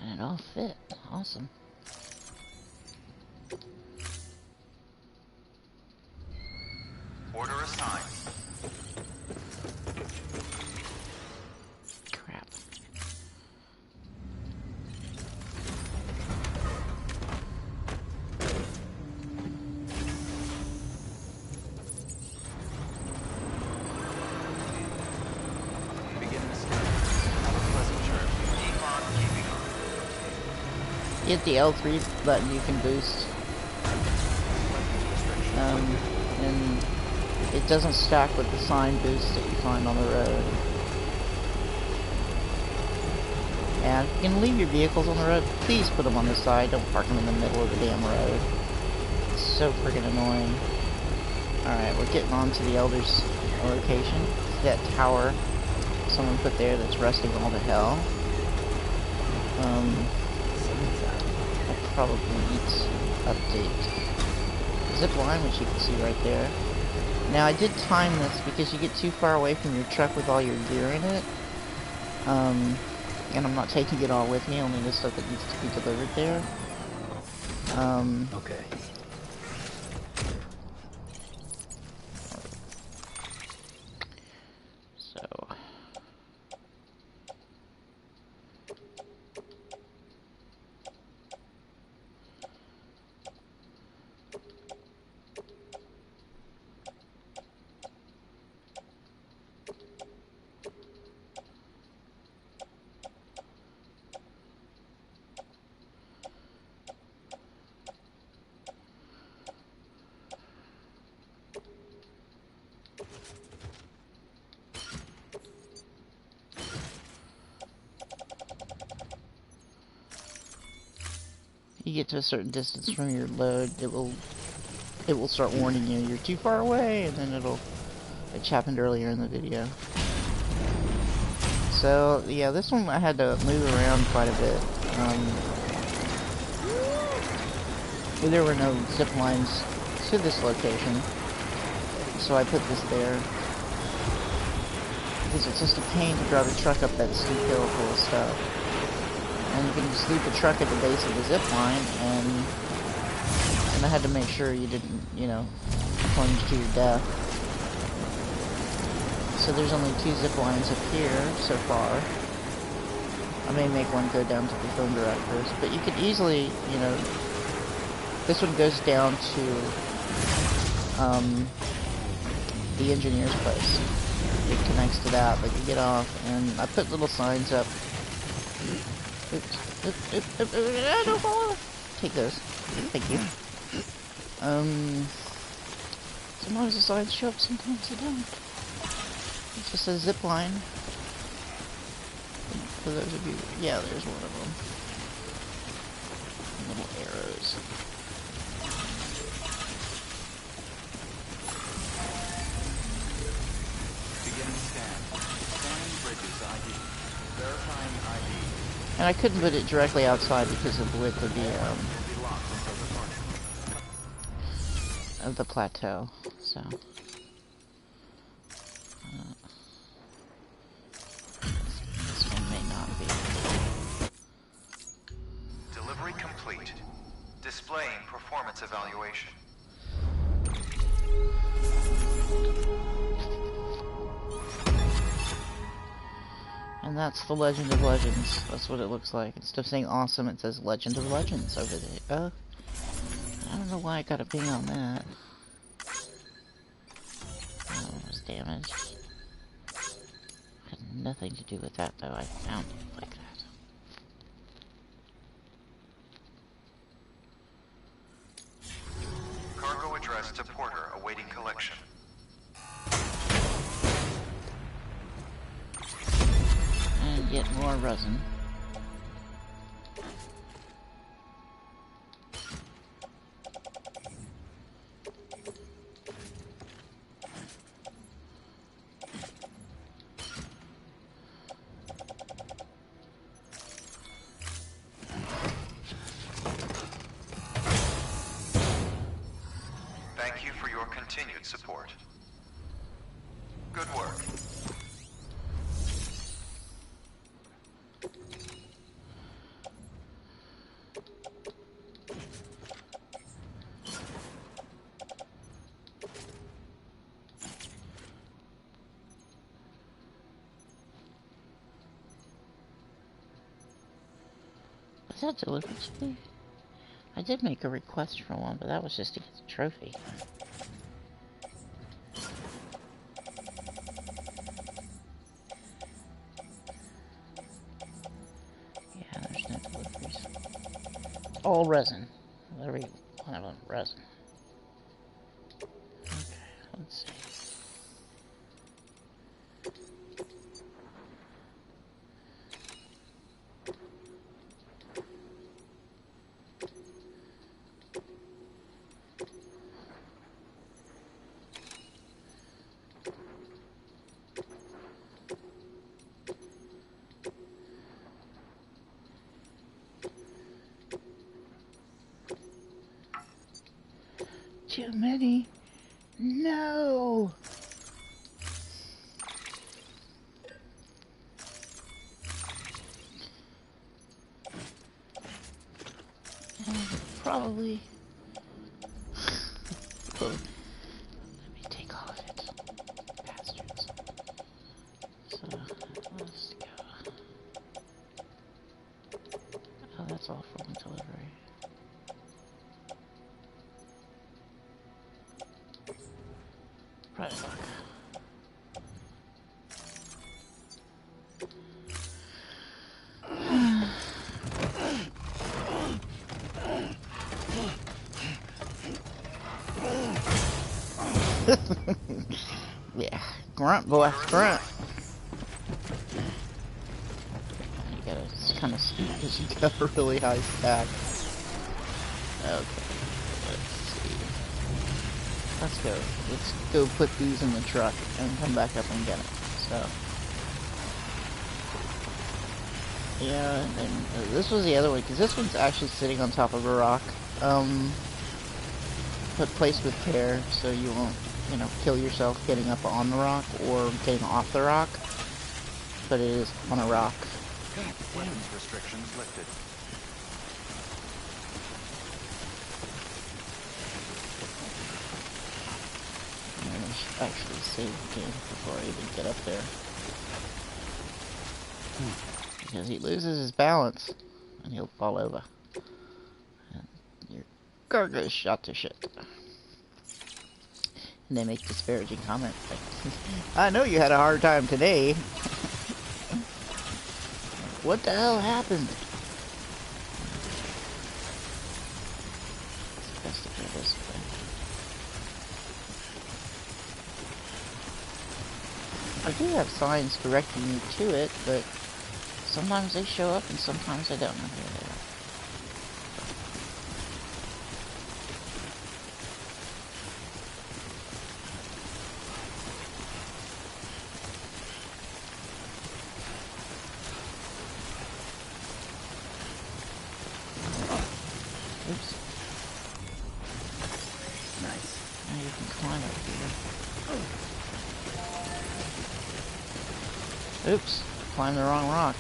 And it all fit. Awesome. Order assigned. Crap. Begin the scan. Have a pleasant journey. Keep on keeping on. Hit the L3 button, you can boost. And it doesn't stack with the sign boost that you find on the road. And if you can leave your vehicles on the road, please put them on the side. Don't park them in the middle of the damn road. It's so freaking annoying. Alright, we're getting on to the Elder's location. See that tower someone put there that's rusting all to hell? That probably needs update. Zipline, which you can see right there. Now I did time this because you get too far away from your truck with all your gear in it. And I'm not taking it all with me, only the stuff that needs to be delivered there. Okay. So... You get to a certain distance from your load, it will start warning you you're too far away, and then which happened earlier in the video. So yeah, this one I had to move around quite a bit. There were no zip lines to this location, so I put this there because it's just a pain to drive a truck up that steep hill full of stuff. And you can just leave the truck at the base of the zip line, and I had to make sure you didn't, you know, plunge to your death. So there's only 2 zip lines up here so far. I may make one go down to the film directors, but you could easily, you know, this one goes down to the engineer's place. It connects to that, but you get off, and I put little signs up. Don't fall off. Take those. Thank you. Sometimes the signs show up, sometimes they don't. It's just a zip line. For those of you, yeah, there's one of them. Little arrows. Beginning scan. Scanning bridges ID. Verifying ID. And I couldn't put it directly outside because of the width of the plateau. So this one may not be. Delivery complete. Displaying performance evaluation. And that's the Legend of Legends. That's what it looks like. Instead of saying awesome, it says Legend of Legends over there. I don't know why I got a ping on that. Oh, it was damaged. Had nothing to do with that, though. I found it like that. Cargo addressed to Porter awaiting collection. And get more resin. Thank you for your continued support. Good work. Was that delivered to me? I did make a request for one, but that was just to get the trophy. Yeah, there's no deliveries. All resin. Every one of them resin. Okay, let's see. Too many No! Probably. Let me take all of it. Bastards. So, let's go. Oh, that's all for one delivery. Private lock. Yeah, grunt boy, grunt. You gotta kind of speed because you got a really high stack. Okay, let's see. Let's go put these in the truck and come back up and get it. So, yeah, and this was the other one because this one's actually sitting on top of a rock. But placed with care so you won't, you know, kill yourself getting up on the rock or getting off the rock. But it is on a rock. Weapons restrictions lifted. And I should actually save the game before I even get up there. Because he loses his balance and he'll fall over. And your car goes shot to shit. And they make disparaging comments like, I know you had a hard time today. What the hell happened? It's best to go this way. I do have signs directing you to it, but sometimes they show up and sometimes I don't know where they are. Oops. Nice. Now you can climb up here. Oops. Climbed the wrong rock.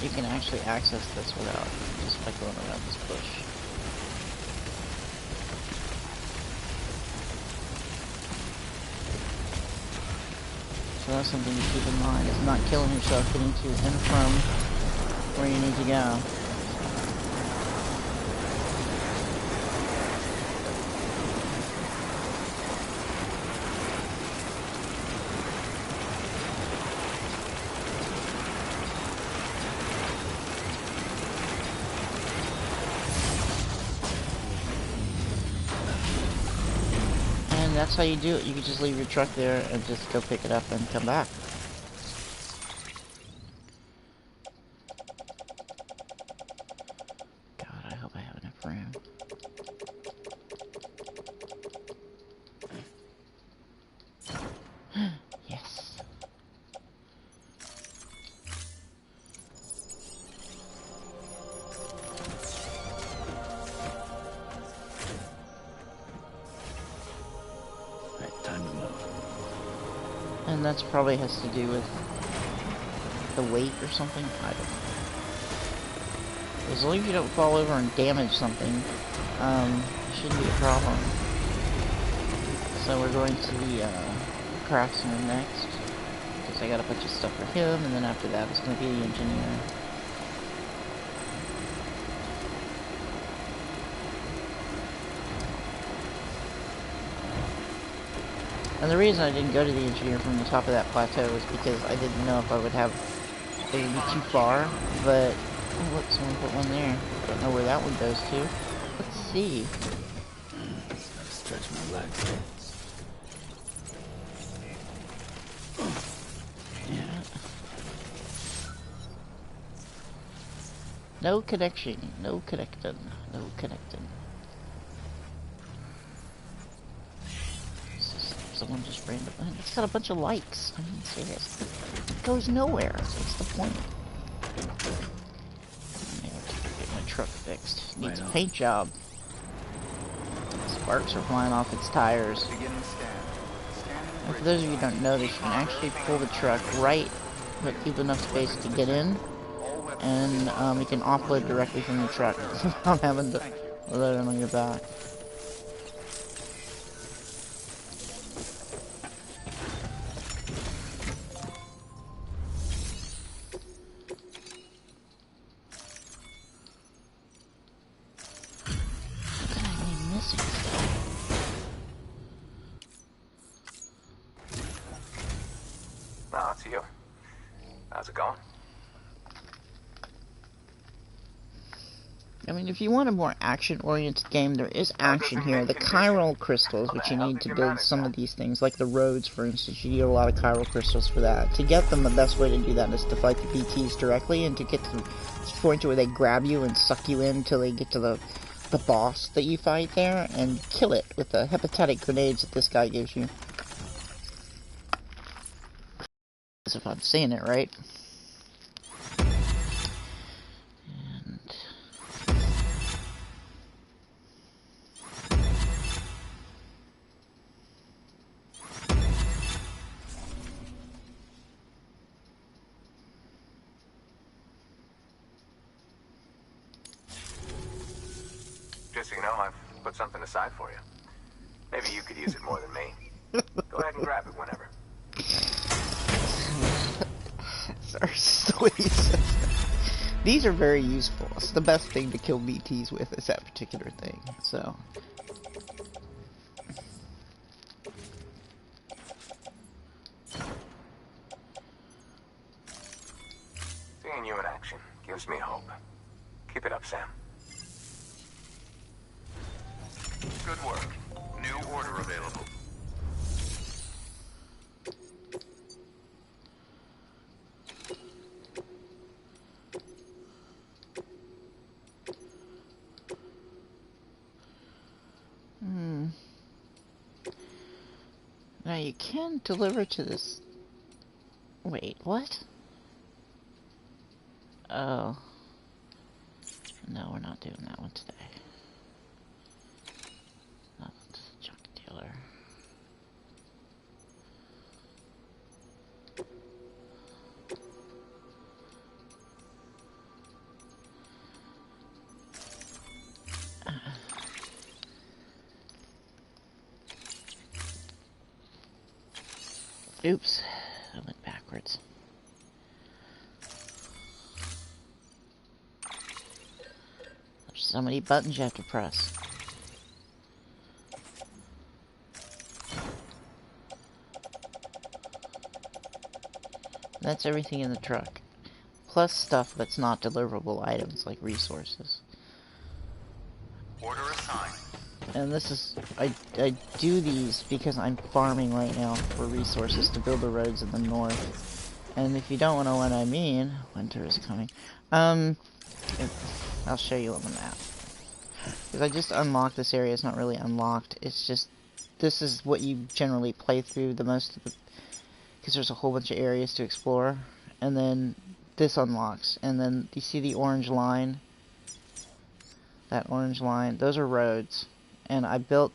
You can actually access this without just by going around this bush. So that's something to keep in mind, is not killing yourself getting to and from where you need to go. And that's how you do it. You can just leave your truck there and just go pick it up and come back. God, I hope I have enough room. Yes. Right, time to move. And that's probably has to do with the weight or something. I don't know. As long as you don't fall over and damage something, it shouldn't be a problem. So we're going to the craftsman next, because I got a bunch of stuff for him, and then after that it's going to be the engineer. And the reason I didn't go to the engineer from the top of that plateau is because I didn't know if I would have, it would be too far, but, oh look, someone put one there. Don't know where that one goes to. Let's see. Gotta stretch my legs. Yeah. No connection, no connecting, no connecting. Someone just random. It's got a bunch of likes. I mean, serious. It goes nowhere. What's the point? I have to get my truck fixed. Needs a paint job. sparks are flying off its tires. Beginning scan. Scanning And for bridge those of you who design. don't know this, you can actually pull the truck right, but keep enough space to get in, All weapons and you can offload directly from the truck without having to load it on your back. Oh, it's you. How's it going? I mean, if you want a more action-oriented game, there is action here. The chiral crystals, which you need to build some of these things, like the roads, for instance, you need a lot of chiral crystals for that. To get them, the best way to do that is to fight the BTs directly, and to get to the point where they grab you and suck you in until they get to the boss that you fight there, and kill it with the hepatic grenades that this guy gives you. As if I'm saying it right. Just so you know, I've put something aside for you. Maybe you could use it more than me. Go ahead and grab it whenever. Sorry, stories. These are very useful. It's the best thing to kill BTs with, is that particular thing. So. Seeing you in action gives me hope. Keep it up, Sam. Good work. New order available. Now you can deliver to this... Wait, what? Oh. No, we're not doing that one today. Nothing's a junk dealer. Oops, I went backwards. There's so many buttons you have to press. That's everything in the truck. Plus stuff that's not deliverable items, like resources. Order assigned. And this is... I do these because I'm farming right now for resources to build the roads in the north. And if you don't know what I mean, winter is coming. I'll show you on the map. Because I just unlocked this area. It's not really unlocked. It's just... This is what you generally play through the most of the... Because there's a whole bunch of areas to explore. And then this unlocks. And then you see the orange line? That orange line. Those are roads. And I built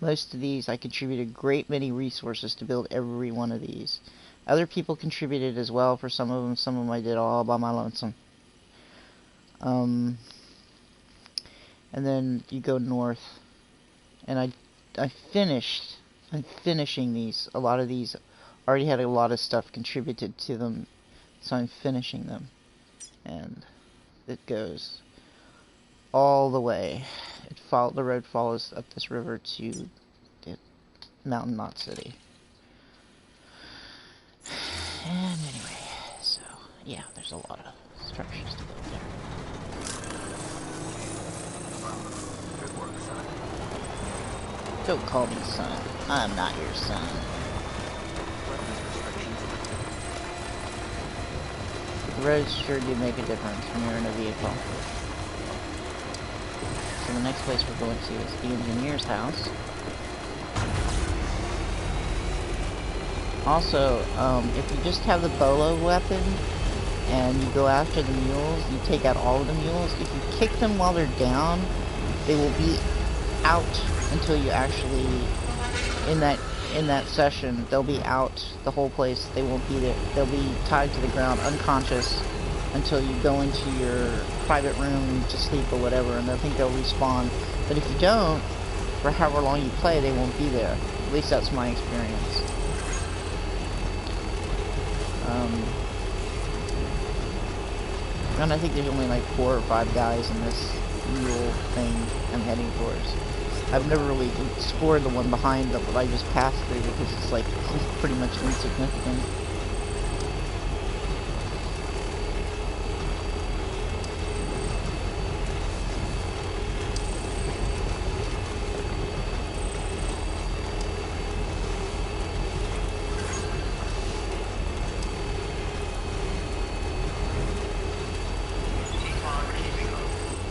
most of these. I contributed a great many resources to build every one of these. Other people contributed as well for some of them. Some of them I did all by my lonesome. And then you go north. And I finished. I'm finishing these. A lot of these already had a lot of stuff contributed to them. So I'm finishing them. And it goes all the way. The road follows up this river to the Mountain Knot City. And anyway, so yeah, there's a lot of structures to build there. Good work, son. Don't call me son. I'm not your son. The roads sure do make a difference when you're in a vehicle. So the next place we're going to is the engineer's house. Also, if you just have the bolo weapon and you go after the mules, you take out all of the mules. If you kick them while they're down, they will be out until you actually, in that session, they'll be out the whole place. They won't be there. They'll be tied to the ground, unconscious, until you go into your private room to sleep or whatever, and I think they'll respawn. But if you don't, for however long you play, they won't be there. At least that's my experience. And I think there's only like 4 or 5 guys in this mule thing I'm heading towards. I've never really explored the one behind that I just passed through because it's like pretty much insignificant.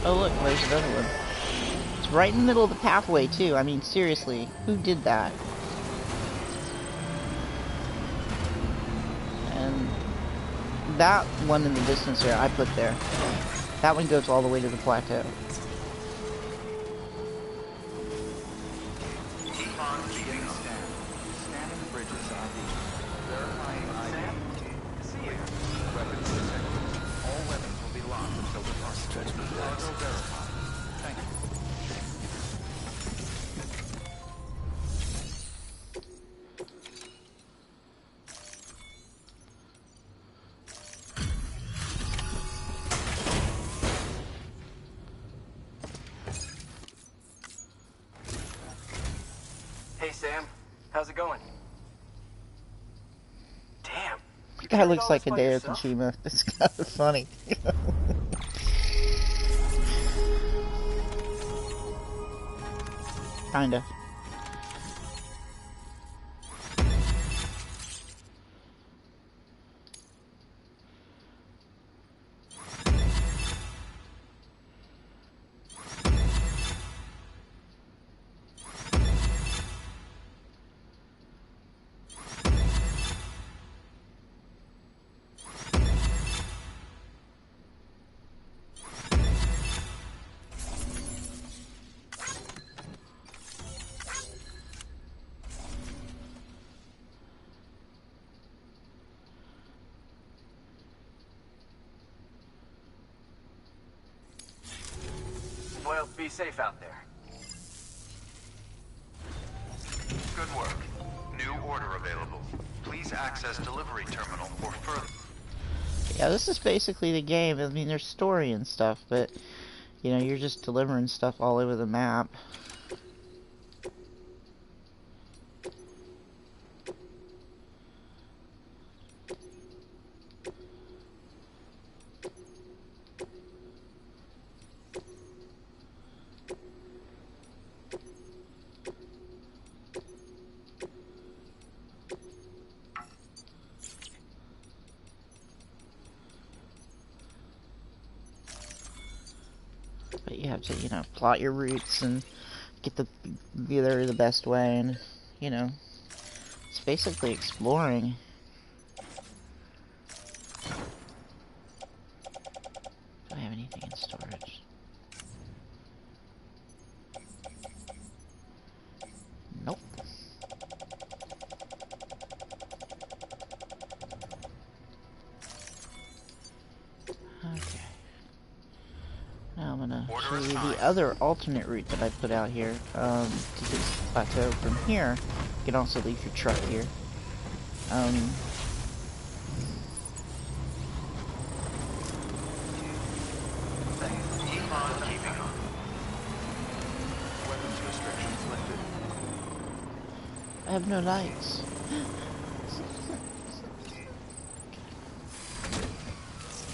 Oh look, there's another one. It's right in the middle of the pathway too. I mean, seriously, who did that? And that one in the distance there, I put there. That one goes all the way to the plateau. Keep on keeping on. Scanning bridges ID. Verifying ID. See it. Weapons detected. All weapons will be locked until departure. Stretch my legs. Cargo verified. Thank you. Hey Sam, how's it going? Damn. This guy looks like Hideo Kojima. It's kind of funny. Kinda. Well, be safe out there. Good work. New order available. Please access delivery terminal for further. Yeah, this is basically the game. I mean, there's story and stuff, but, you know, you're just delivering stuff all over the map. But you have to, you know, plot your routes and be there the best way, and, you know, it's basically exploring. Do I have anything in storage? Nope. Okay. Now I'm gonna show you the other alternate route that I put out here. To this plateau from here, you can also leave your truck here. Keep on keeping on. Weapons restrictions lifted. I have no lights.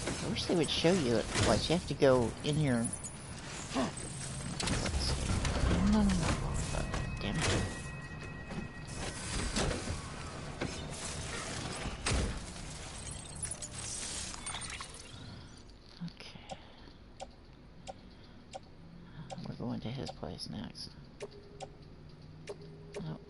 I wish they would show you it. Like, you have to go in here. Let's see. No. Damn it. Okay. We're going to his place next. Nope.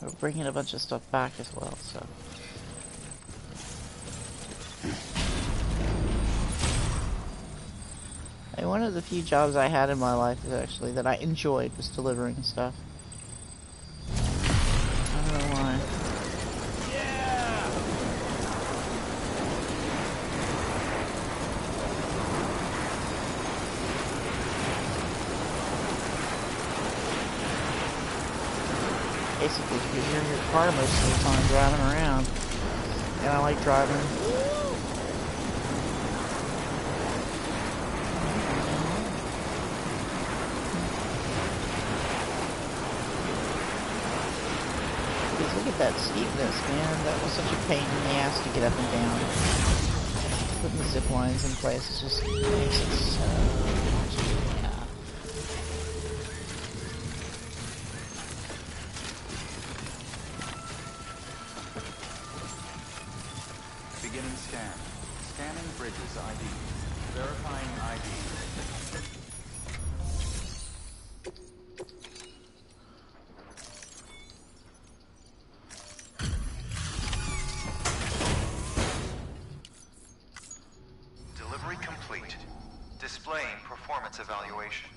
We're bringing a bunch of stuff back as well, so. And one of the few jobs I had in my life is actually that I enjoyed was delivering stuff. I don't know why. Basically, because you're in your car most of the time driving around. And I like driving. Because look at that steepness, man. That was such a pain in the ass to get up and down. Putting the zip lines in place is just makes it so much easier. Beginning scan. Scanning bridges ID. Verifying ID. Delivery complete. Displaying performance evaluation.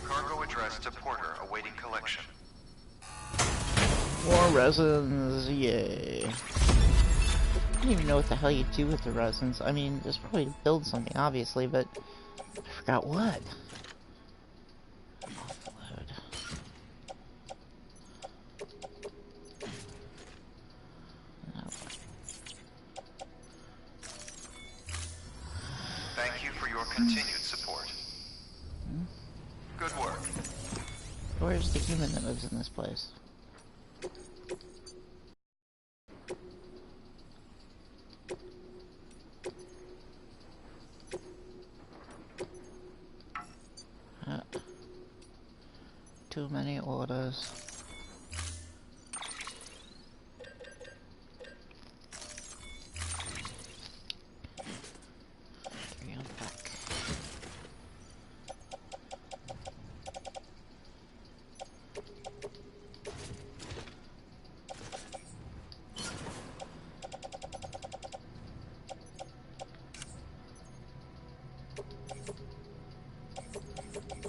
Cargo addressed to Porter awaiting collection. More resins, yay. I don't even know what the hell you do with the resins. I mean, there's probably to build something, obviously, but I forgot what. Offload. No. Thank you for your continued support. Good work. Where's the human that lives in this place? Too many orders. Unpack.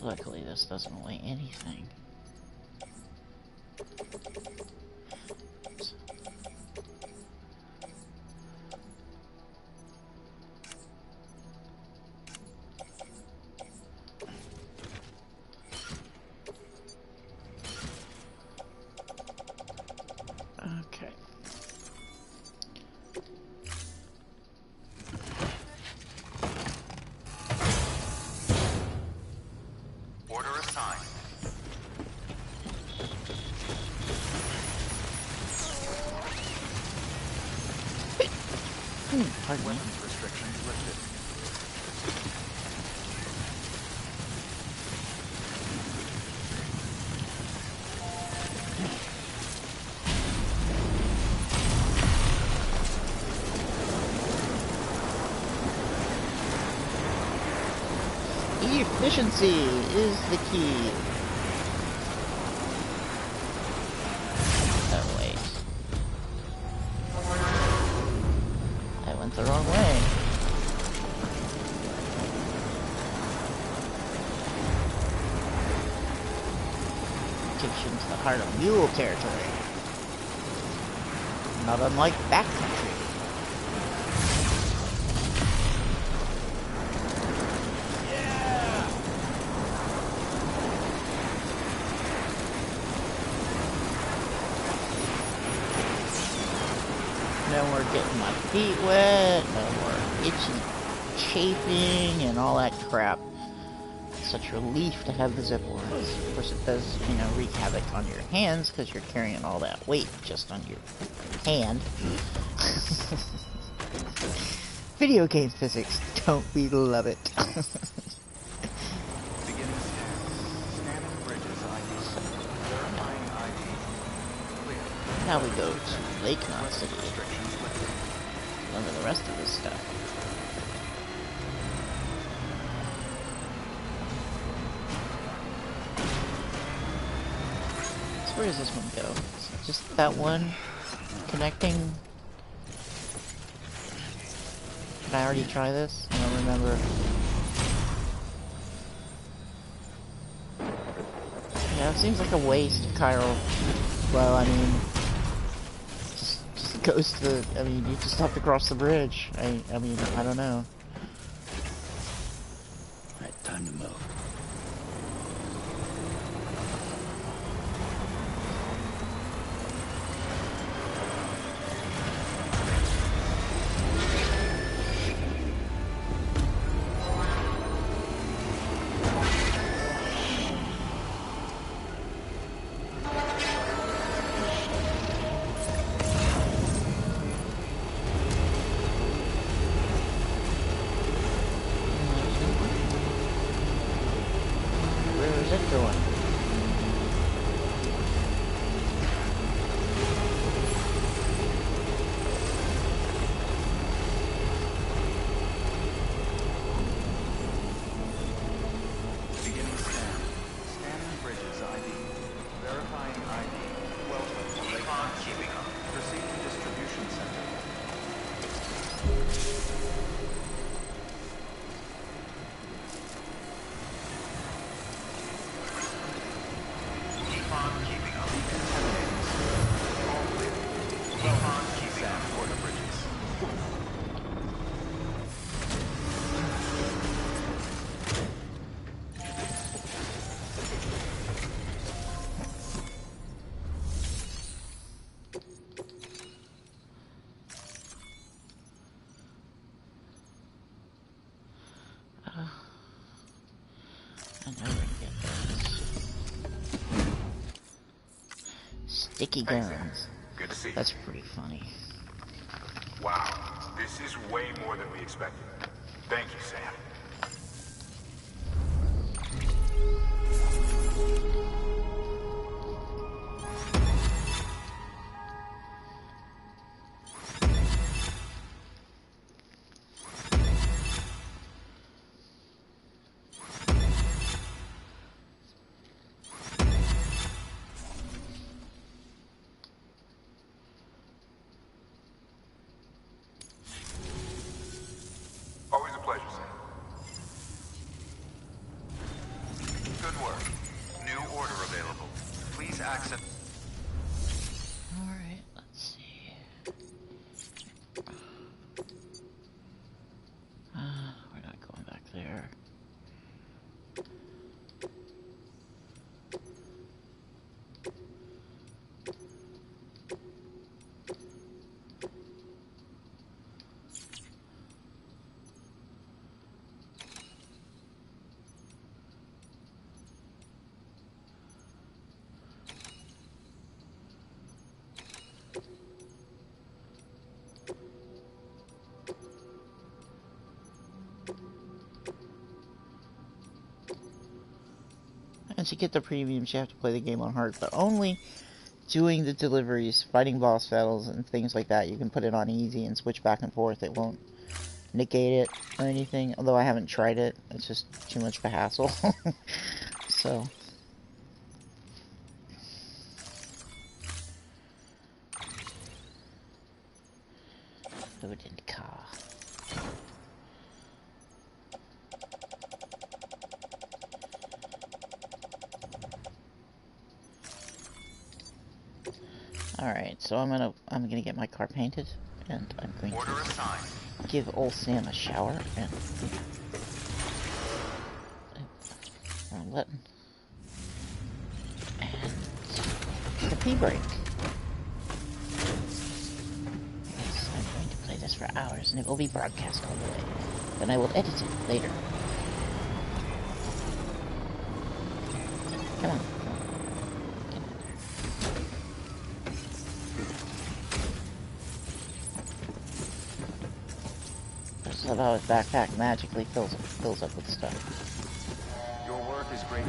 Luckily, this doesn't weigh anything. Okay. Order assigned. Pardon me. Weapons restrictions lifted. Efficiency is the key. Oh, wait. I went the wrong way. Takes you into the heart of mule territory. Not unlike backcountry. No more getting my feet wet, no more itchy chafing and all that crap. It's such relief to have the zip lines. Of course it does, you know, wreak havoc on your hands because you're carrying all that weight just on your hand. Video game physics, don't we love it? Beginning scan. Scanning bridges ID. Verifying ID. Clear. Now we go to Lake Knot City. Look at the rest of this stuff. So where does this one go? Is it just that one connecting? Can I already try this? I don't remember. Yeah, it seems like a waste, Cairo. Well, I mean, just goes to the, I mean, you just have to cross the bridge. I mean, I don't know. Alright, time to move. Sticky guns. Good to see you. That's pretty funny. Wow, this is way more than we expected. Thank you, Sam. Always a pleasure, Sam. Good work. New order available. Please access. Alright, let's see. We're not going back there. And to get the premiums, you have to play the game on hard, but only doing the deliveries, fighting boss battles, and things like that. You can put it on easy and switch back and forth. It won't negate it or anything, although I haven't tried it. It's just too much of a hassle. So... Loaded car. Alright, so I'm gonna get my car painted, and I'm going to give old Sam a shower, and wrong button, and the pee break. Yes, I'm going to play this for hours, and it will be broadcast all the way. Then I will edit it later. Come on. How his backpack magically fills up with stuff. Your work is great.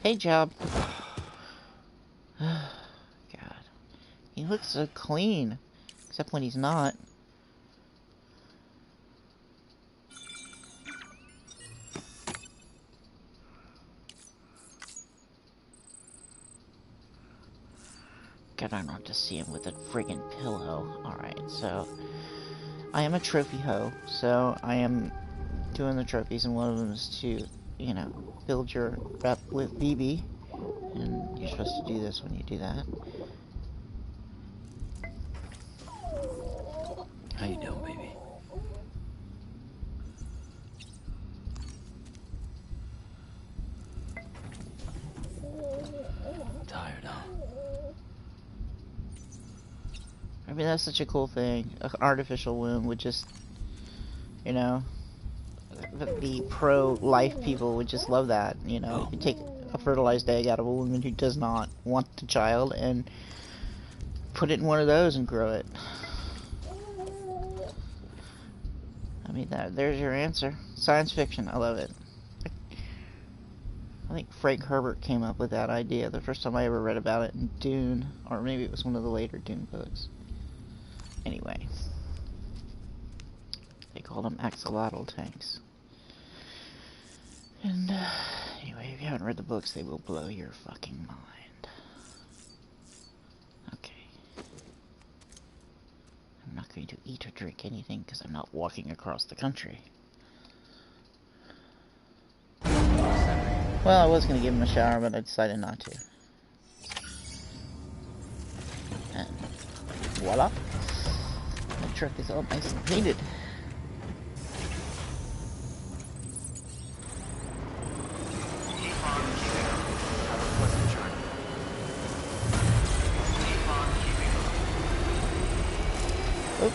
Hey, job. God. He looks so clean. Except when he's not. God, I don't have to see him with a friggin' pillow. Alright, so I am a trophy hoe, so I am doing the trophies, and one of them is to, you know, build your rep with BB. And you're supposed to do this when you do that. How you doing, baby? Tired, huh? I mean, that's such a cool thing. An artificial womb would just, you know, the pro-life people would just love that, you know. You take a fertilized egg out of a woman who does not want the child and put it in one of those and grow it. I mean, there's your answer. Science fiction, I love it. I think Frank Herbert came up with that idea the first time I ever read about it in Dune, or maybe it was one of the later Dune books. Anyway, they call them axolotl tanks. And anyway, if you haven't read the books, they will blow your fucking mind. Okay. I'm not going to eat or drink anything because I'm not walking across the country. Well, I was going to give him a shower, but I decided not to. And voila. My truck is all nice and painted. Oops.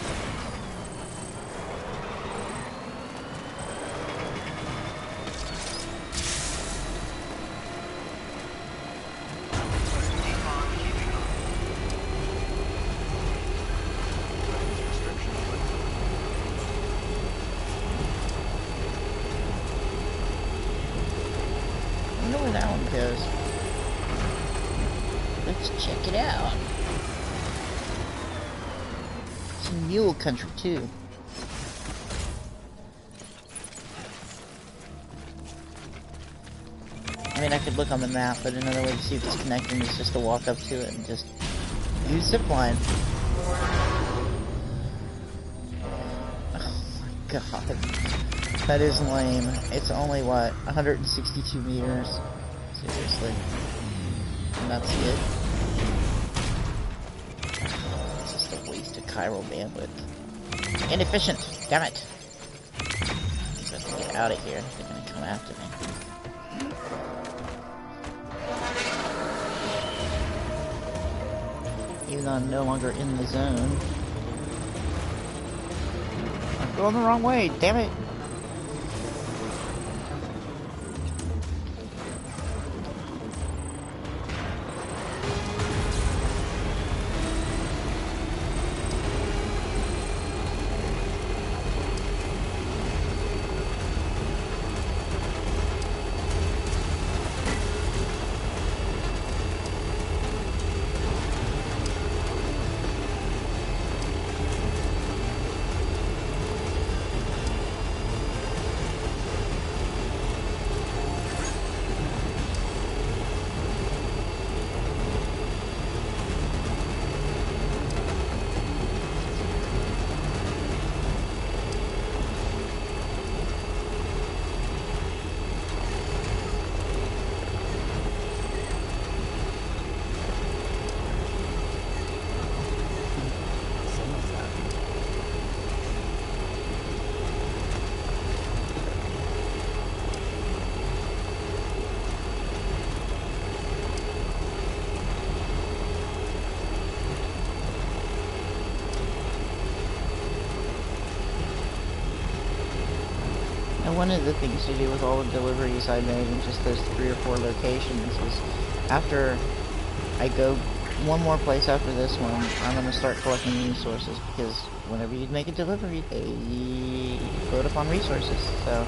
I wonder where that one goes. Let's check it out. It's in mule country too. I mean, I could look on the map, but another way to see if it's connecting is just to walk up to it and just use zipline. Oh my god. That is lame. It's only, what, 162 meters? Seriously. And that's it? It's just a waste of chiral bandwidth. Inefficient! Damn it! I have to get out of here. They're gonna come after me. Even though I'm no longer in the zone. I'm going the wrong way, damn it! One of the things to do with all the deliveries I made in just those 3 or 4 locations is after I go one more place after this one, I'm going to start collecting resources, because whenever you make a delivery, they load up on resources. So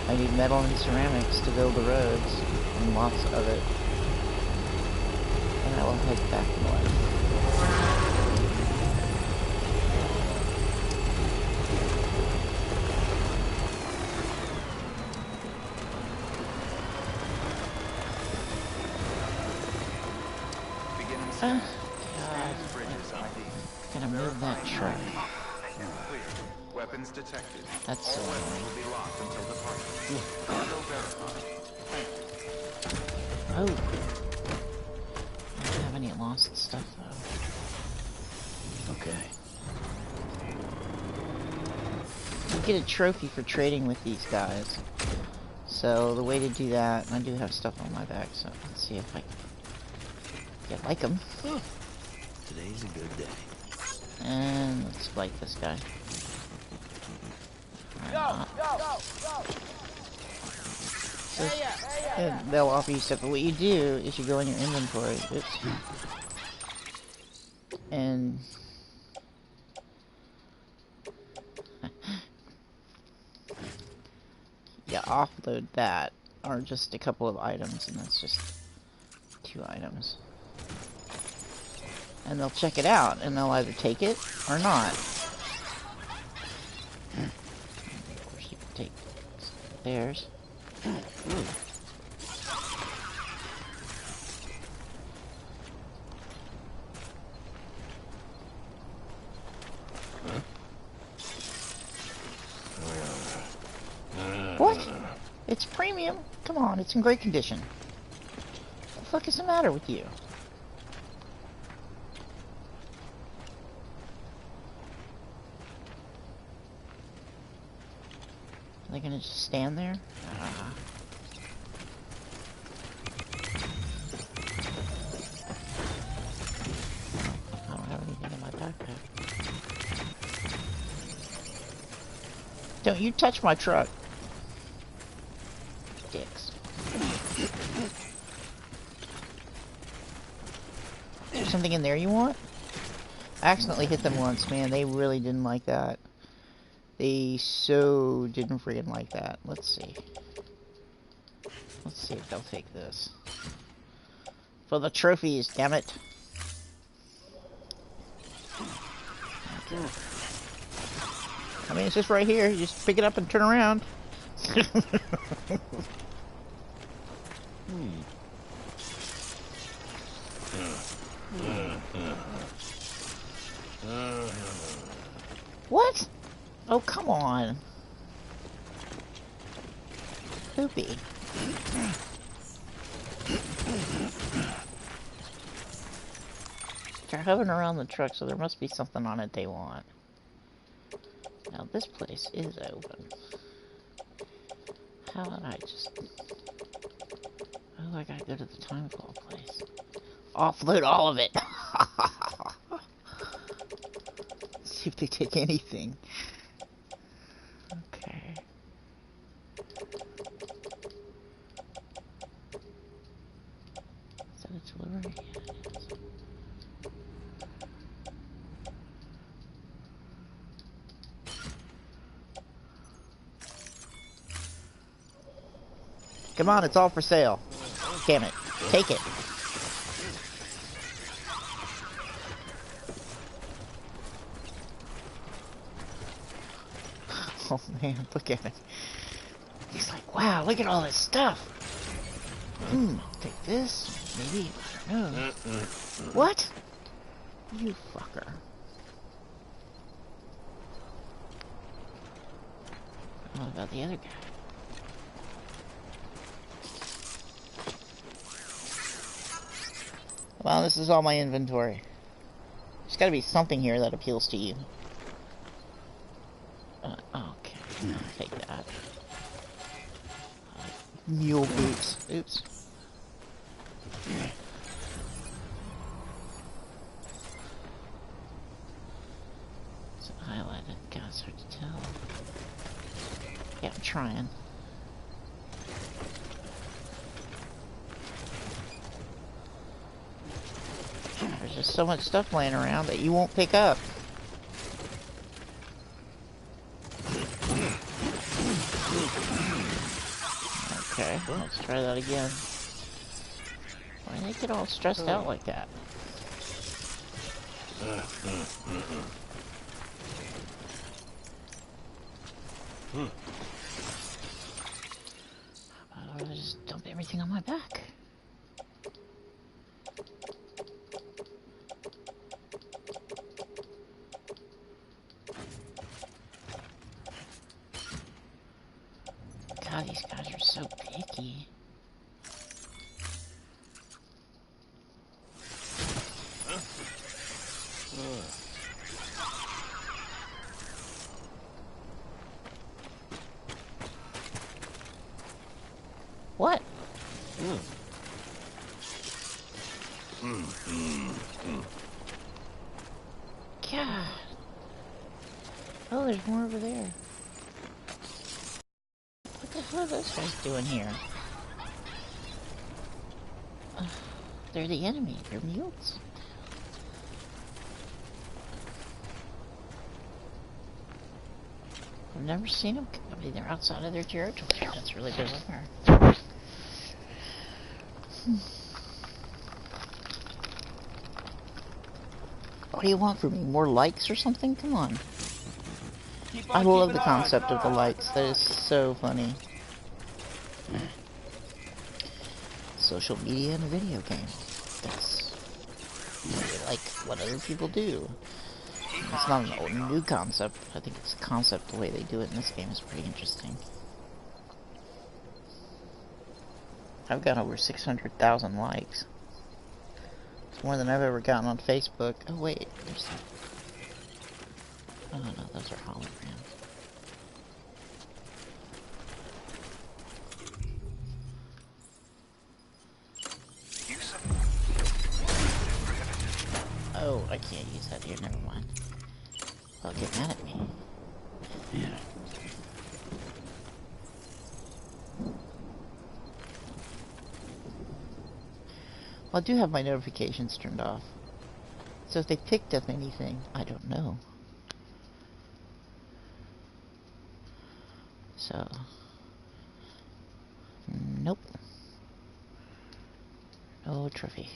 I need metal and ceramics to build the roads, and lots of it. I will head back north. Beginning Oh, scan. God. Scanning bridges ID. Gotta move that truck. Clear. Weapons detected. That's so All weapons annoying. will be locked until departure. Cargo verified. Thank you. Oh. I don't have any lost stuff, though. Okay. You get a trophy for trading with these guys. So the way to do that, I do have stuff on my back, so let's see if I can like them. Today's a good day. And let's like this guy. Or not. So, and they'll offer you stuff, but what you do is you go in your inventory. Oops. And you offload that, or just a couple of items, and that's just 2 items. And they'll check it out, and they'll either take it or not. Of course, you can take theirs. What? It's premium? Come on, it's in great condition. What the fuck is the matter with you? Are they gonna just stand there? I don't have anything in my backpack. Don't you touch my truck. Dicks. Is there something in there you want? I accidentally hit them once, man. They really didn't like that. They so didn't friggin' like that. Let's see. Let's see if they'll take this. For the trophies, damn it. Okay. I mean, it's just right here. You just pick it up and turn around. What? Oh, come on. Poopy. They're hovering around the truck, so there must be something on it they want. Now, this place is open. How did I just... Oh, I gotta go to the time call place. Offload all of it! See if they take anything. Okay. Is that a delivery? Yeah, it is. Come on, it's all for sale. Damn it. Take it. Oh man, look at it. He's like, wow, look at all this stuff. Take this, maybe, I don't know. What? You fucker. What about the other guy? Well, this is all my inventory. There's gotta be something here that appeals to you. Okay, I'll take that. Mule boots. Oops. It's highlighted. God, it's hard to tell. Yeah, I'm trying. There's just so much stuff laying around that you won't pick up. Okay, let's try that again. Why do they get all stressed out like that? How about I just dump everything on my back? God, these guys are so picky. What? God. Oh, there's more over there. What the hell are those guys doing here? They're the enemy. They're mutes. I've never seen them. I mean, they're outside of their territory. That's really bizarre. What do you want from me? More likes or something? Come on. I love the concept of the likes. That is so funny. Social media in a video game. That's really like what other people do. It's not an old new concept. I think it's a concept. The way they do it in this game is pretty interesting. I've got over 600,000 likes. It's more than I've ever gotten on Facebook. Oh wait, there's... Oh no, those are holograms. Oh, I can't use that here, never mind. They'll get mad at me. Yeah. Well, I do have my notifications turned off. So if they picked up anything, I don't know. So... Nope. No trophy.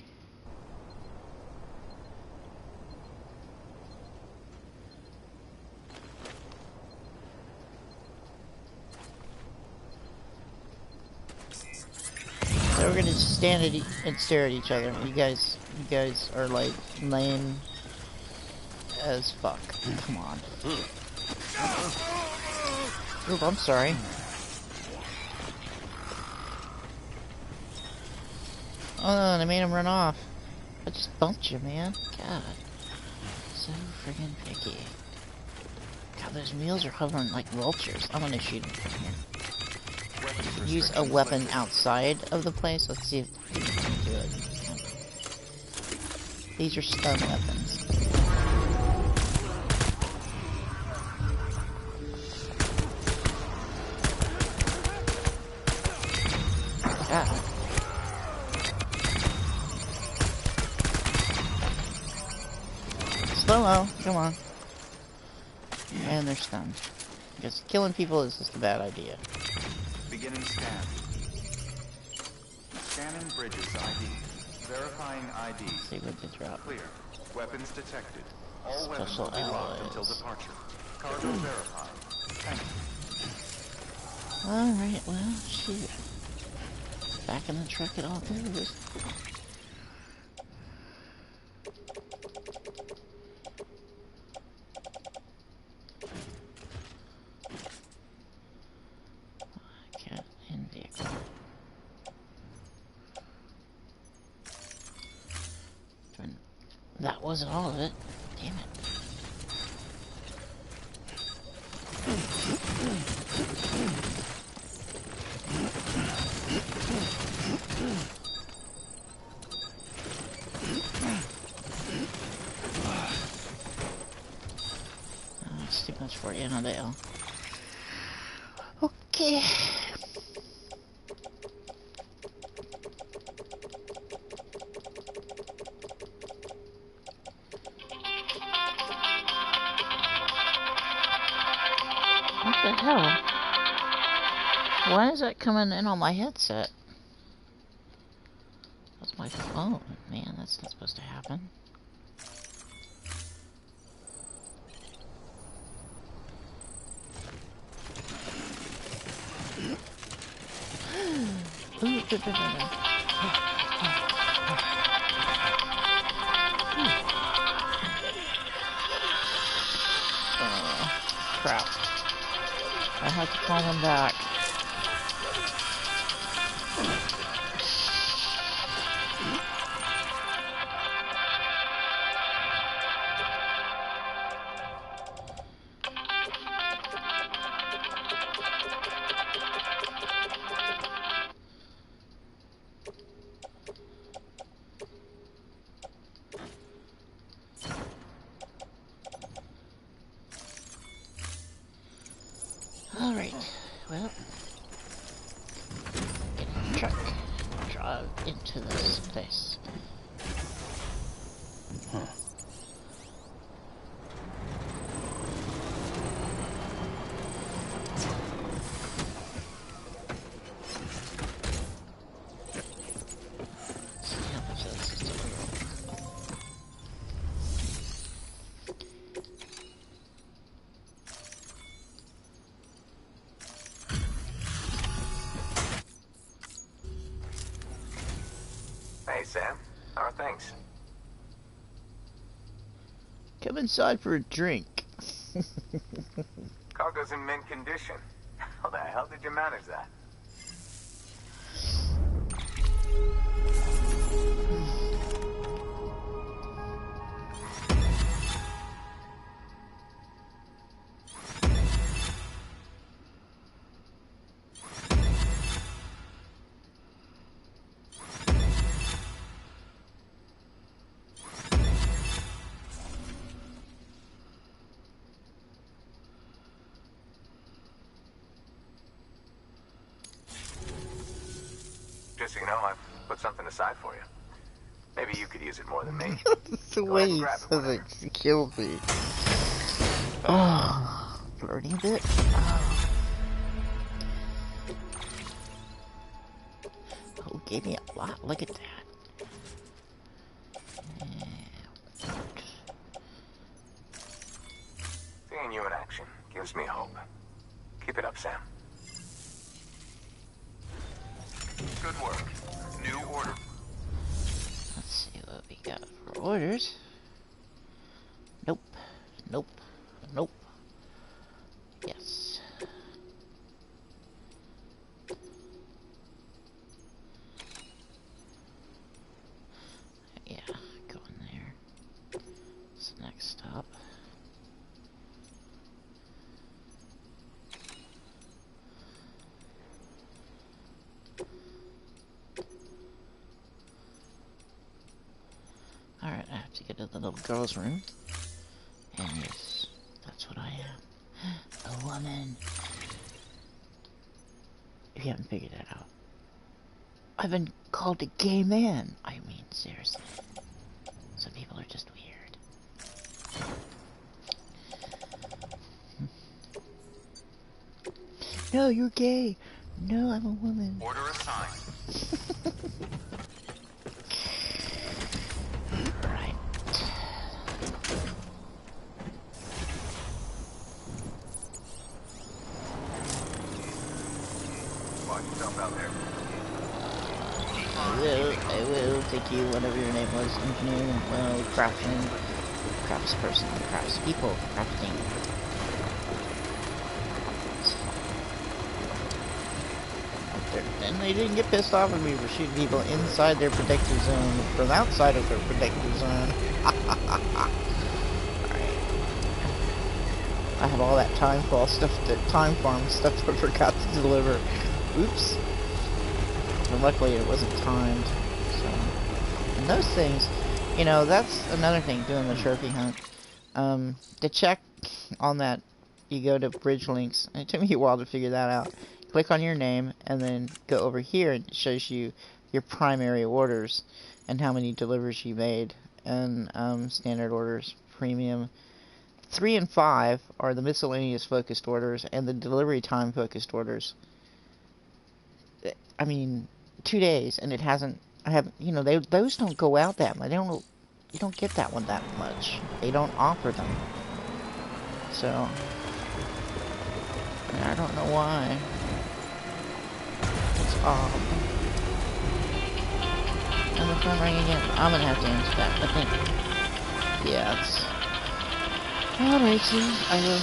So we're gonna just stand at and stare at each other. You guys are like lame as fuck. Come on. Oop, I'm sorry. Oh no, they made him run off. I just bumped you, man. God. So friggin' picky. God, those mules are hovering like vultures. I'm gonna shoot them from here. Use a weapon outside of the place. Let's see if we can do it. These are stun weapons. Ah. Slow-mo, come on. And they're stunned. Because killing people is just a bad idea. Beginning scan. Scanning bridges ID. Verifying ID. See what they drop. Clear. Weapons detected. All Special weapons will be locked alloys. until departure. Cargo verified. Thank you. Alright, well, shoot. Back in the truck it all goes. Cat in vehicle. That wasn't all of it. Damn it. Oh, it's too much for you, no deal. Okay. What the hell? Why is that coming in on my headset? That's My phone. Man, that's not supposed to happen. Ooh, crap. I have to call him back. Alright, well, get in the truck, drive into this place. Huh. Hey, Sam. How are things? Come inside for a drink. Cargo's in mint condition. How the hell did you manage that? Just so you know, I've put something aside for you. Maybe you could use it more than me. The way he says it kills me. Oh, flirting a bit. Oh, gave me a lot. Look at that. Seeing you in action gives me hope. Keep it up, Sam. Good work. New order. Let's see what we got for orders. Nope. Nope. Nope. Yes. Yeah, go in there. What's the next stop? Alright, I have to get to the little girl's room. And yes, that's what I am. A woman. If you haven't figured that out. I've been called a gay man. I mean, seriously. Some people are just weird. No, you're gay. No, I'm a woman. Order assigned. Right. Watch yourself out there. I will take you, whatever your name was, engineer, well, craftsman, craftsperson, craftspeople, crafting. And they didn't get pissed off at me for shooting people inside their protective zone from outside of their protective zone. Alright. I have all that time farm stuff that I forgot to deliver. Oops. And luckily it wasn't timed. So, and those things, you know, that's another thing doing the trophy hunt. To check on that, you go to bridge links. And it took me a while to figure that out. Click on your name and then go over here and it shows you your primary orders and how many deliveries you made. And standard orders, premium. 3 and 5 are the miscellaneous focused orders and the delivery time focused orders. I mean, 2 days and it hasn't I have, you know, those don't go out that much. They don't. You don't get that one that much. They don't offer them. So I don't know why. It's odd. And the phone ring again. I'm gonna have to answer that. I think. Yeah, it's. Alrighty, I will.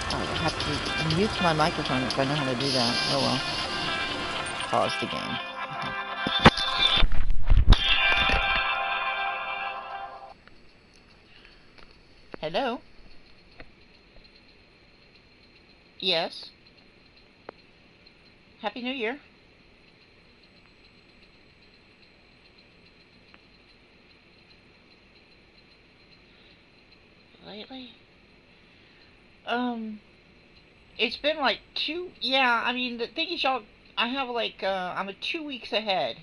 I will have to mute my microphone if I know how to do that. Oh well. Pause the game. Hello? Yes? Happy New Year. Lately? It's been like yeah, I mean, the thing is, y'all, I have like, I'm 2 weeks ahead.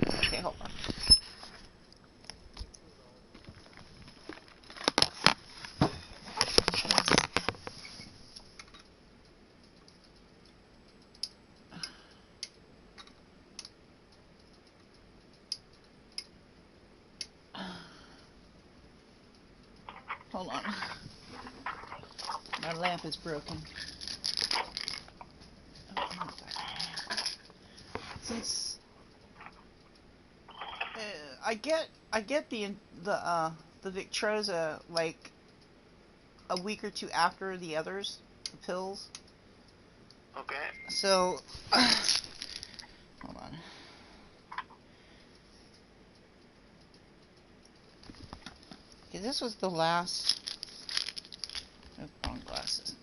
Okay, hold on. Hold on. My lamp is broken. Since I get the Victroza like a week or two after the others, the pills. Okay. So hold on. Okay, this was the last. Oh, wrong glasses.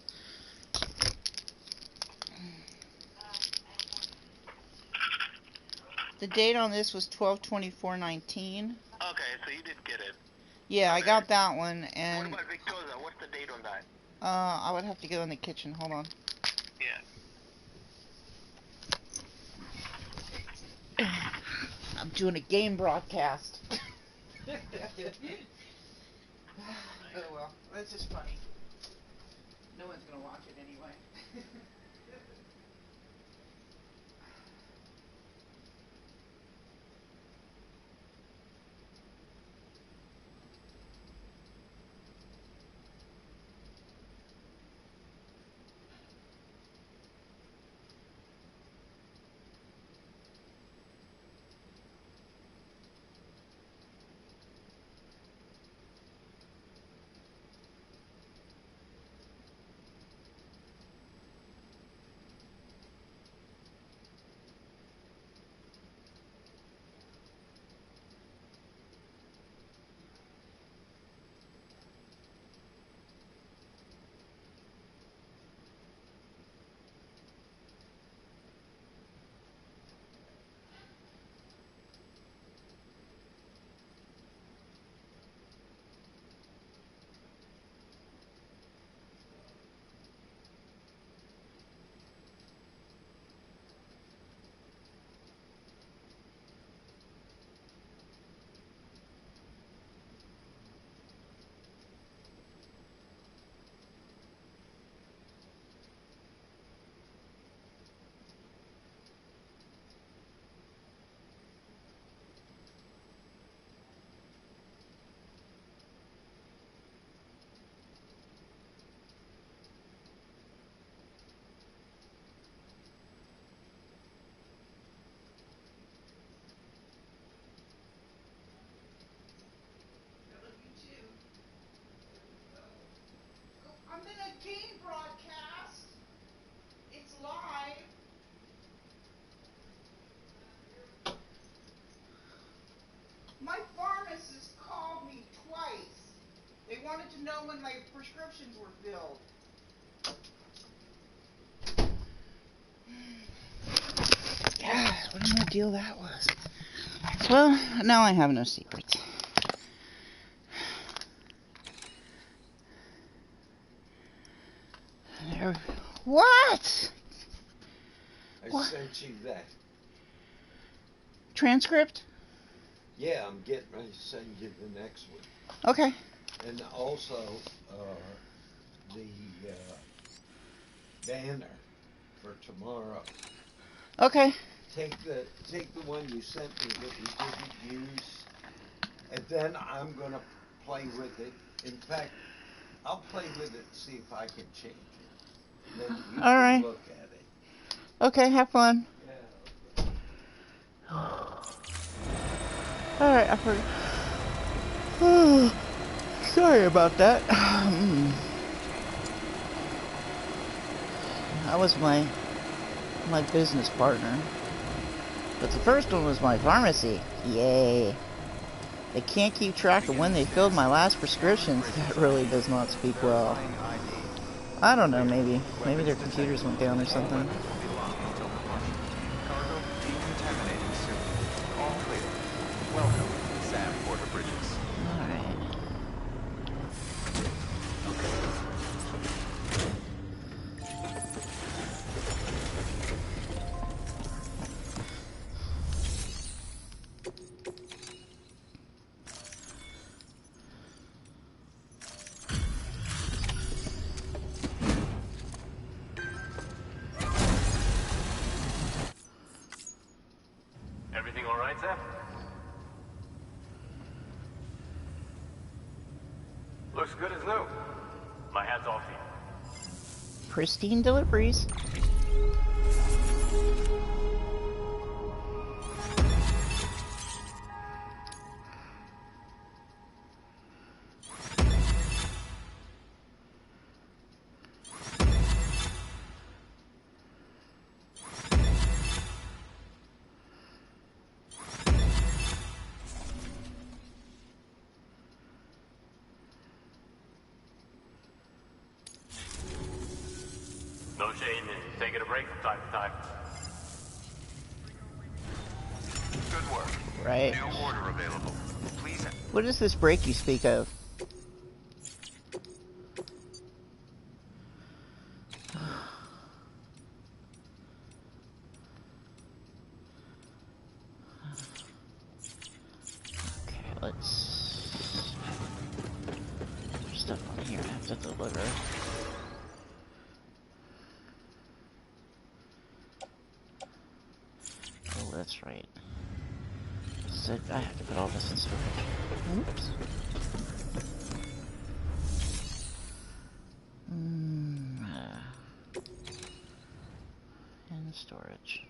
The date on this was 12/24/19. Okay, so you did get it. Yeah, I Okay. got that one, and What about Victoza? What's the date on that? I would have to go in the kitchen. Hold on. Yeah. I'm doing a game broadcast. Oh well, that's just funny. No one's gonna watch it anyway. I'm in a game broadcast. It's live. My pharmacist called me twice. They wanted to know when my prescriptions were filled. God, what an ordeal that was. Well, now I have no secrets. What? I sent you that. Transcript? Yeah, I'm getting ready to send you the next one. Okay. And also, the banner for tomorrow. Okay. Take the one you sent me that you didn't use, and then I'm gonna play with it. In fact, I'll play with it and see if I can change it. Then you All can right. look at it. Okay, have fun. Yeah. Alright, I forgot. Sorry about that. That was my business partner. But the first one was my pharmacy. Yay. They can't keep track of when they filled my last prescriptions. That really does not speak well. I don't know, maybe their computers went down or something. Weapons will be locked until combustion. Cargo decontaminating soon. All clear. Welcome, Sam Porter Bridges. Alright. Everything all right, Sam? Looks good as new. My hat's off to you. Pristine deliveries. No shame in taking a break from time to time. Good work. Right. New order available. Please. What is this break you speak of? Okay, let's... There's stuff on here I have to deliver. Oh, that's right. So I have to put all this in storage. Oops. In storage.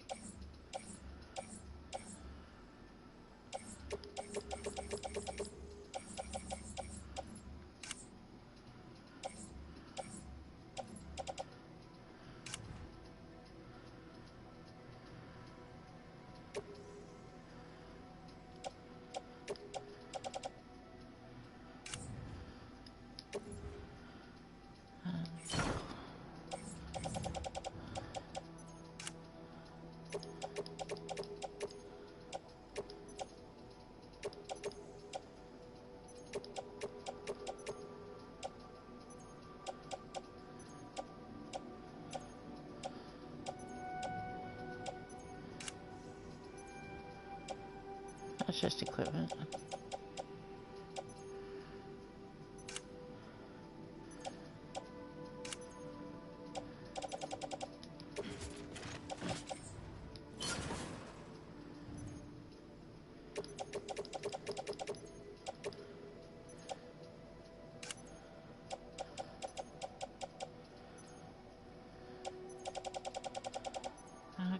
That's just equipment.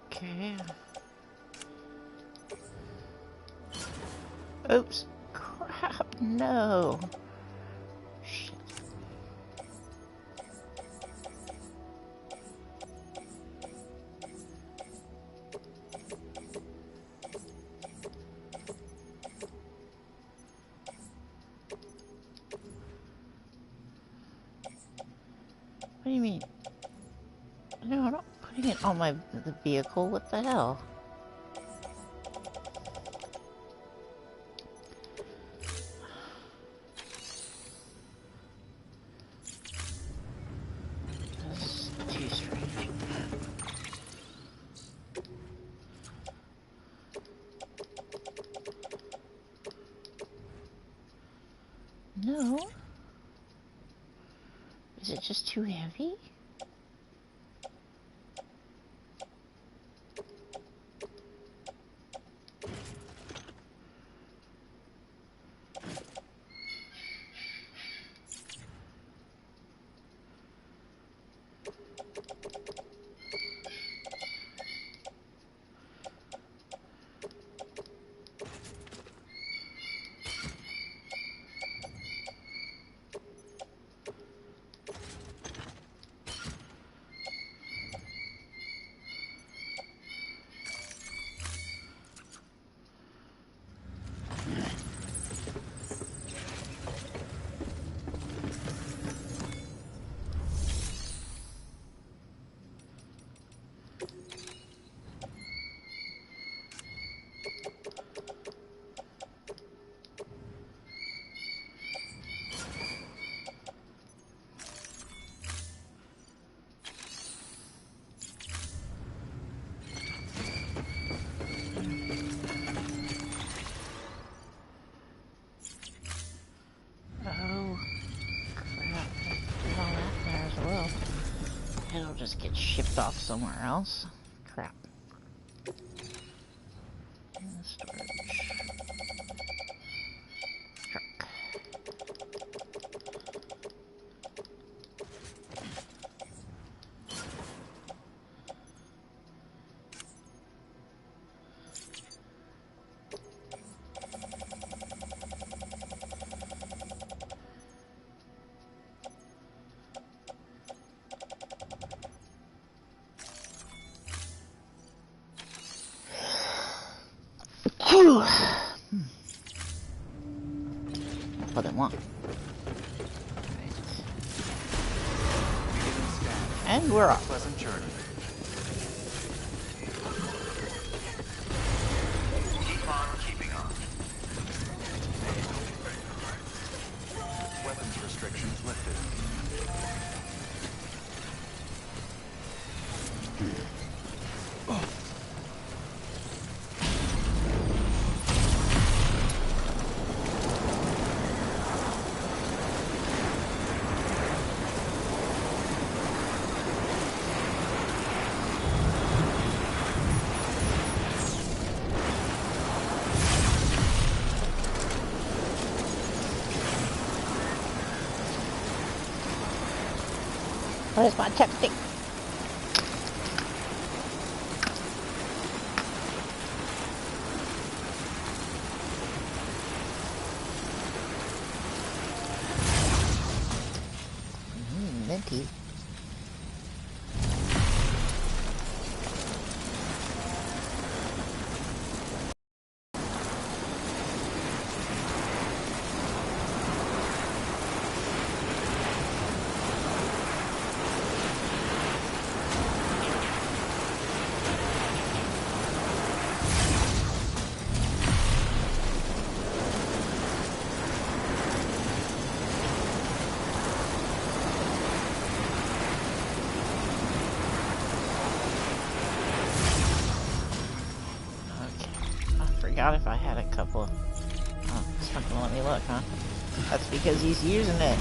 Okay. Oops. Crap, no. Shit. What do you mean? No, I'm not putting it on the vehicle. What the hell? That's too strange. No. Is it just too heavy? It'll just get shipped off somewhere else. Crap. Storage. Truck. What I want. And we're off. Pleasant journey. Keep on keeping on. Weapons restrictions lifted. Where's my chapstick? Minty. Forgot if I had a couple of... Oh, it's not gonna let me look, huh? That's because he's using it.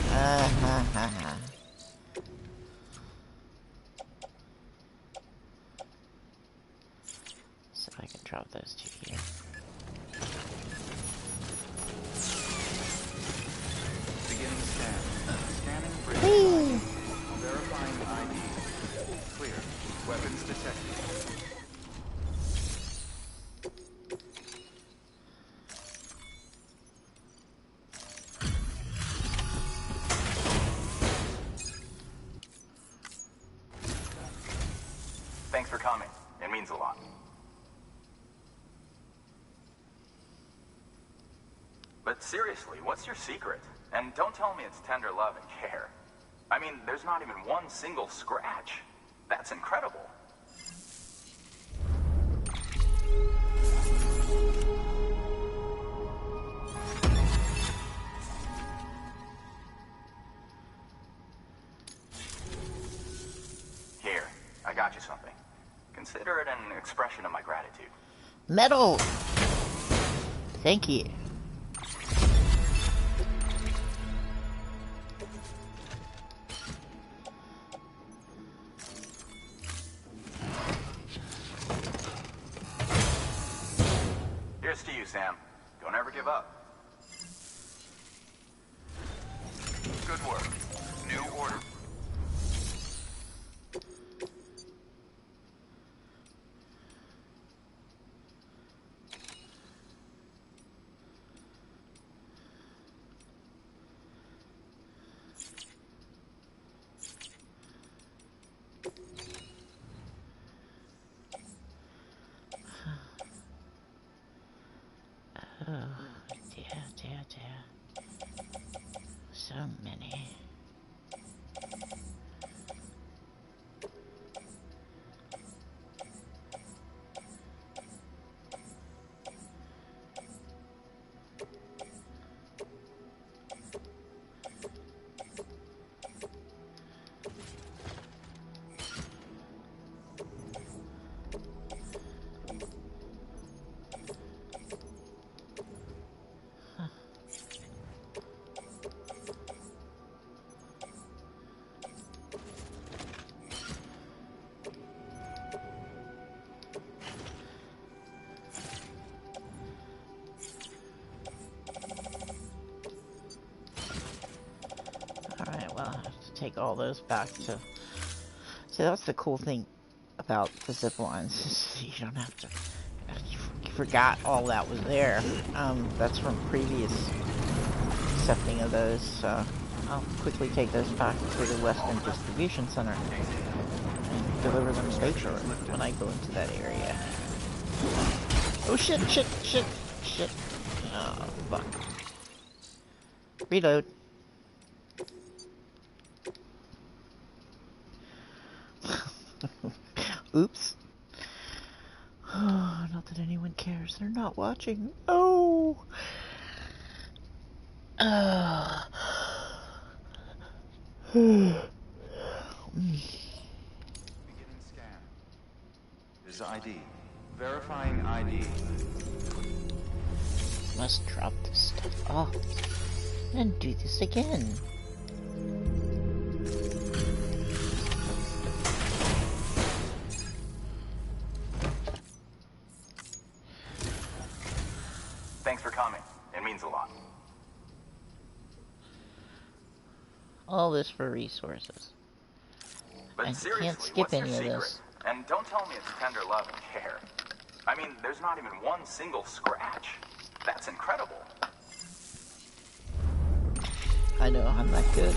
So I can drop those two here. Beginning scan. Scanning bridge. Verifying ID. Clear. Weapons detected. Thanks for coming. It means a lot. But seriously, what's your secret? And don't tell me it's tender love and care. I mean, there's not even one single scratch. That's incredible. Here, I got you something. Consider it an expression of my gratitude. Metal! Thank you. to you, Sam. Don't ever give up. Good work. New order. Oh, dear. So many. Alright, well, I have to take all those back to... See, that's the cool thing about the ziplines, is you don't have to... You forgot all that was there. That's from previous accepting of those, so I'll quickly take those back to the Western Distribution Center and deliver them later when I go into that area. Oh shit! Oh, fuck. Reload. Oops. Oh, not that anyone cares. They're not watching. Oh. Beginning scan. Is ID. Verifying ID. Must drop this stuff off and do this again. Thanks for coming. It means a lot. All this for resources. But I seriously, can't skip what's your any of secret? this. And don't tell me it's tender love and care. I mean, there's not even one single scratch. That's incredible. I know, I'm not good.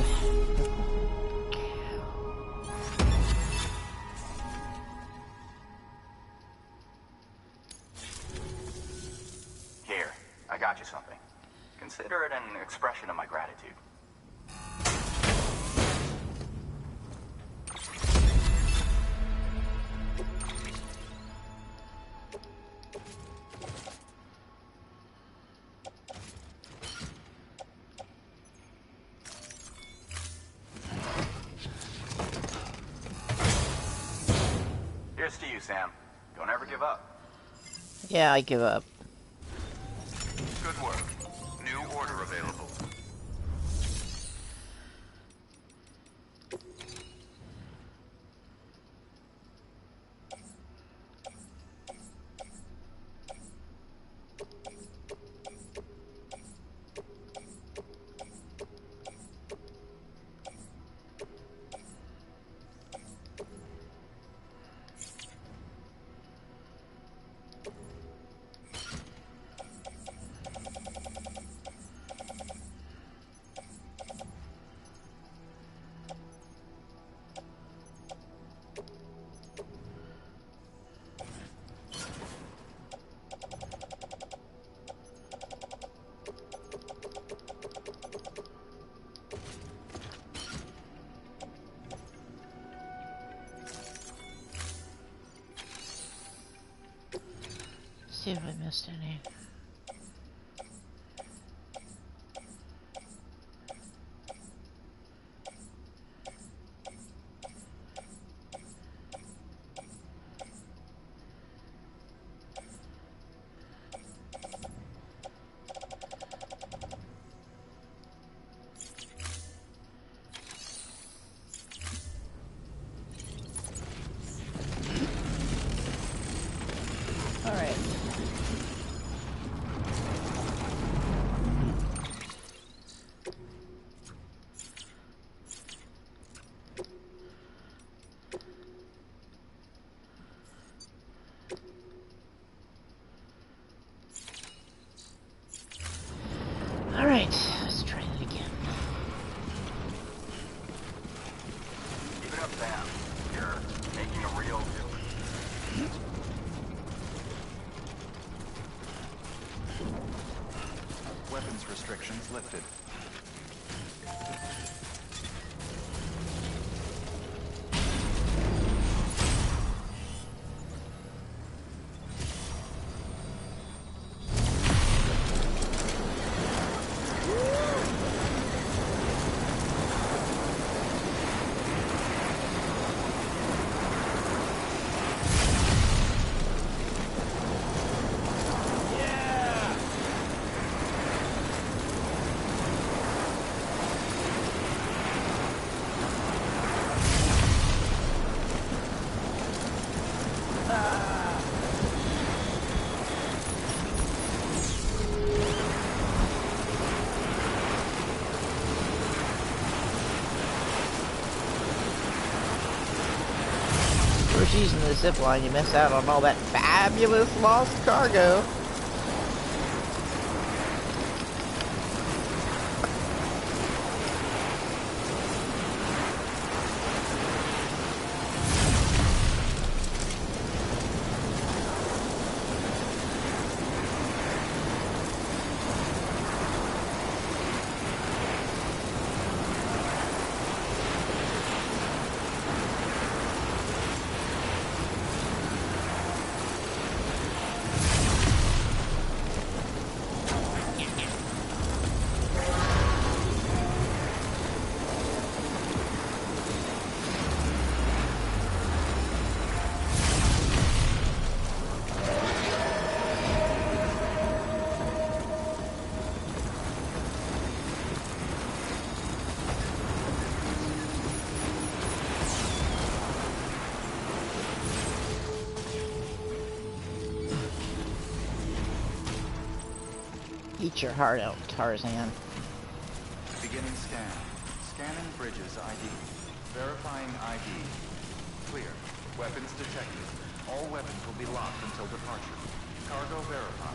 Here, I got you something. Consider it an expression of my gratitude. Here's to you, Sam. Don't ever give up. Yeah, I give up. Good work. New order available. See if I missed any. Alright. distance restrictions lifted. Using the zipline, you miss out on all that fabulous lost cargo. Eat your heart out, Tarzan. Beginning scan. Scanning bridges ID. Verifying ID. Clear. Weapons detected. All weapons will be locked until departure. Cargo verified.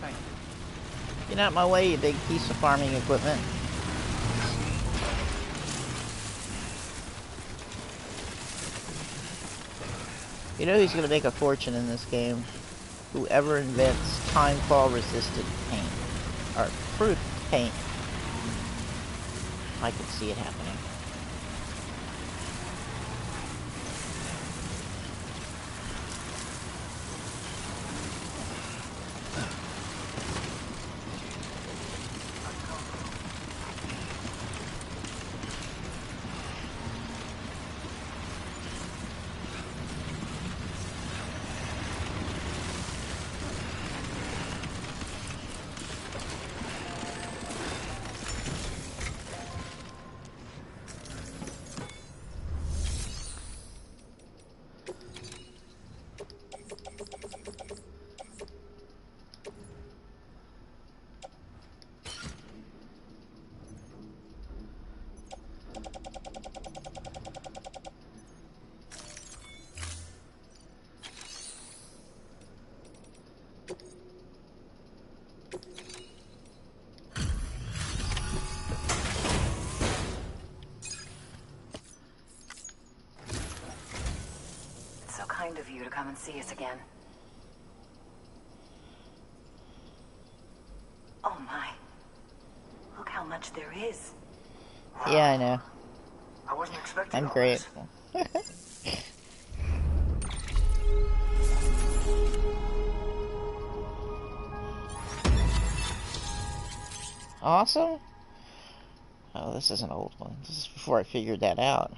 Thank you. Get out of my way, you big piece of farming equipment. You know who's going to make a fortune in this game? Whoever invents time fall resistant paint. Or proof paint. I could see it happening. Of you to come and see us again. Oh my. Look how much there is. Yeah, I know. I wasn't expecting I'm all grateful. Awesome? Oh, this is an old one. This is before I figured that out.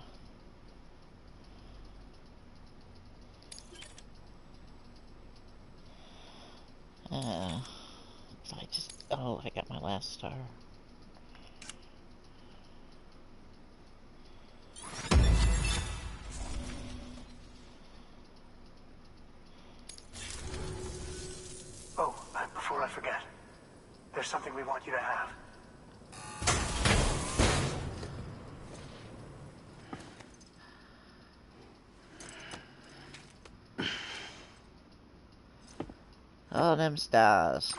I got my last star. Oh, before I forget, there's something we want you to have. Oh, them stars.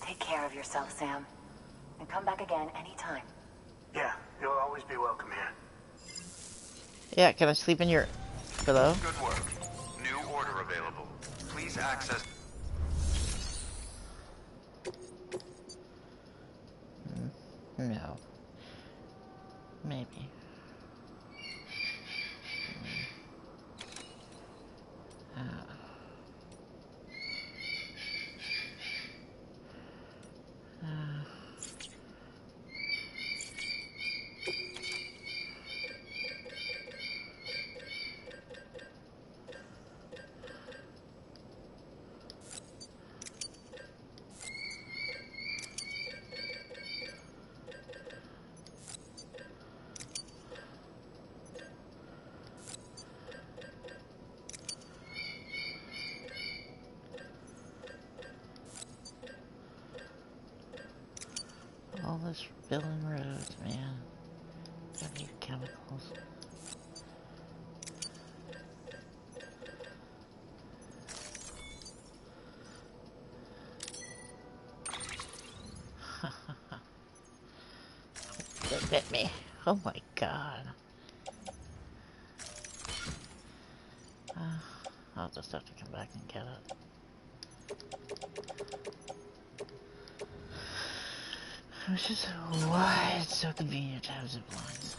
Take care of yourself, Sam. And come back again anytime. Yeah, you'll always be welcome here. Yeah, can I sleep in your pillow? Good work. New order available. Please access. this for building roads, man. Gotta need chemicals. They bit me. Oh my god. I'll just have to come back and get it. Which is why it's so convenient to have ziplines.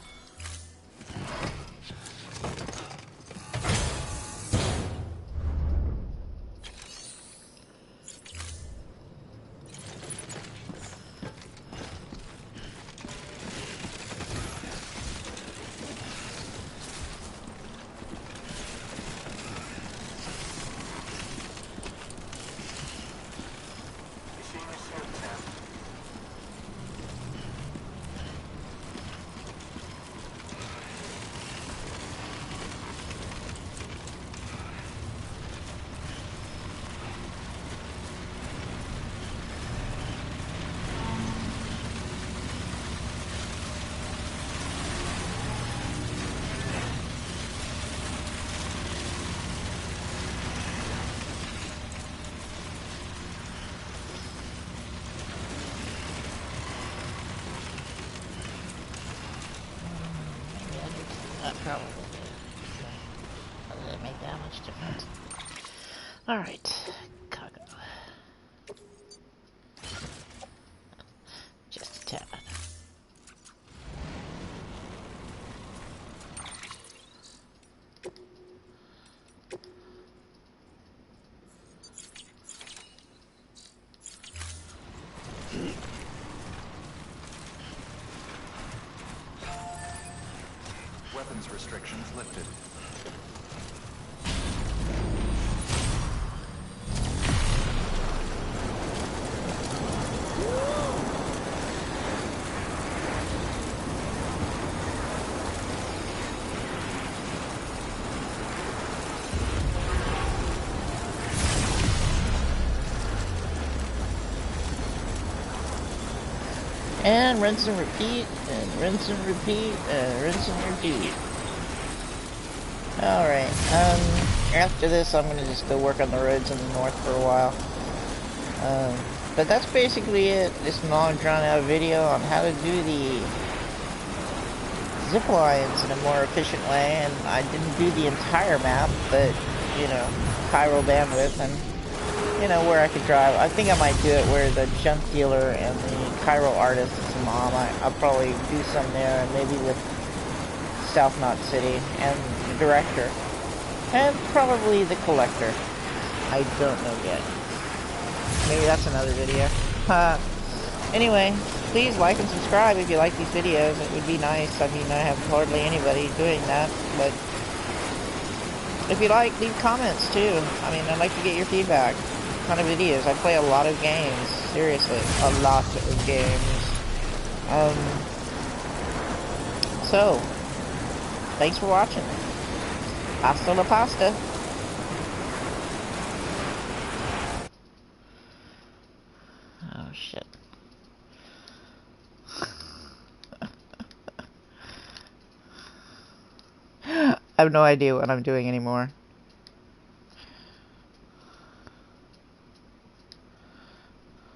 Probably. Doesn't make that much difference. Alright. Cargo. Just a tad. Weapons restrictions lifted. And rinse and repeat, and rinse and repeat, and rinse and repeat. Alright, after this I'm gonna just go work on the roads in the north for a while. But that's basically it. This long drawn out video on how to do the zip lines in a more efficient way, and I didn't do the entire map, but, you know, chiral bandwidth and, you know, where I could drive. I think I might do it where the junk dealer and the chiral artist is mom. I'll probably do some there, and maybe with South Knot City, and the director, and probably the collector. I don't know yet. Maybe that's another video. Anyway, please like and subscribe if you like these videos. It would be nice. I mean, I have hardly anybody doing that, but if you like, leave comments too. I mean, I'd like to get your feedback. What kind of videos? I play a lot of games. Seriously, a lot of games. So, thanks for watching. Hasta la pasta. Oh shit. I have no idea what I'm doing anymore.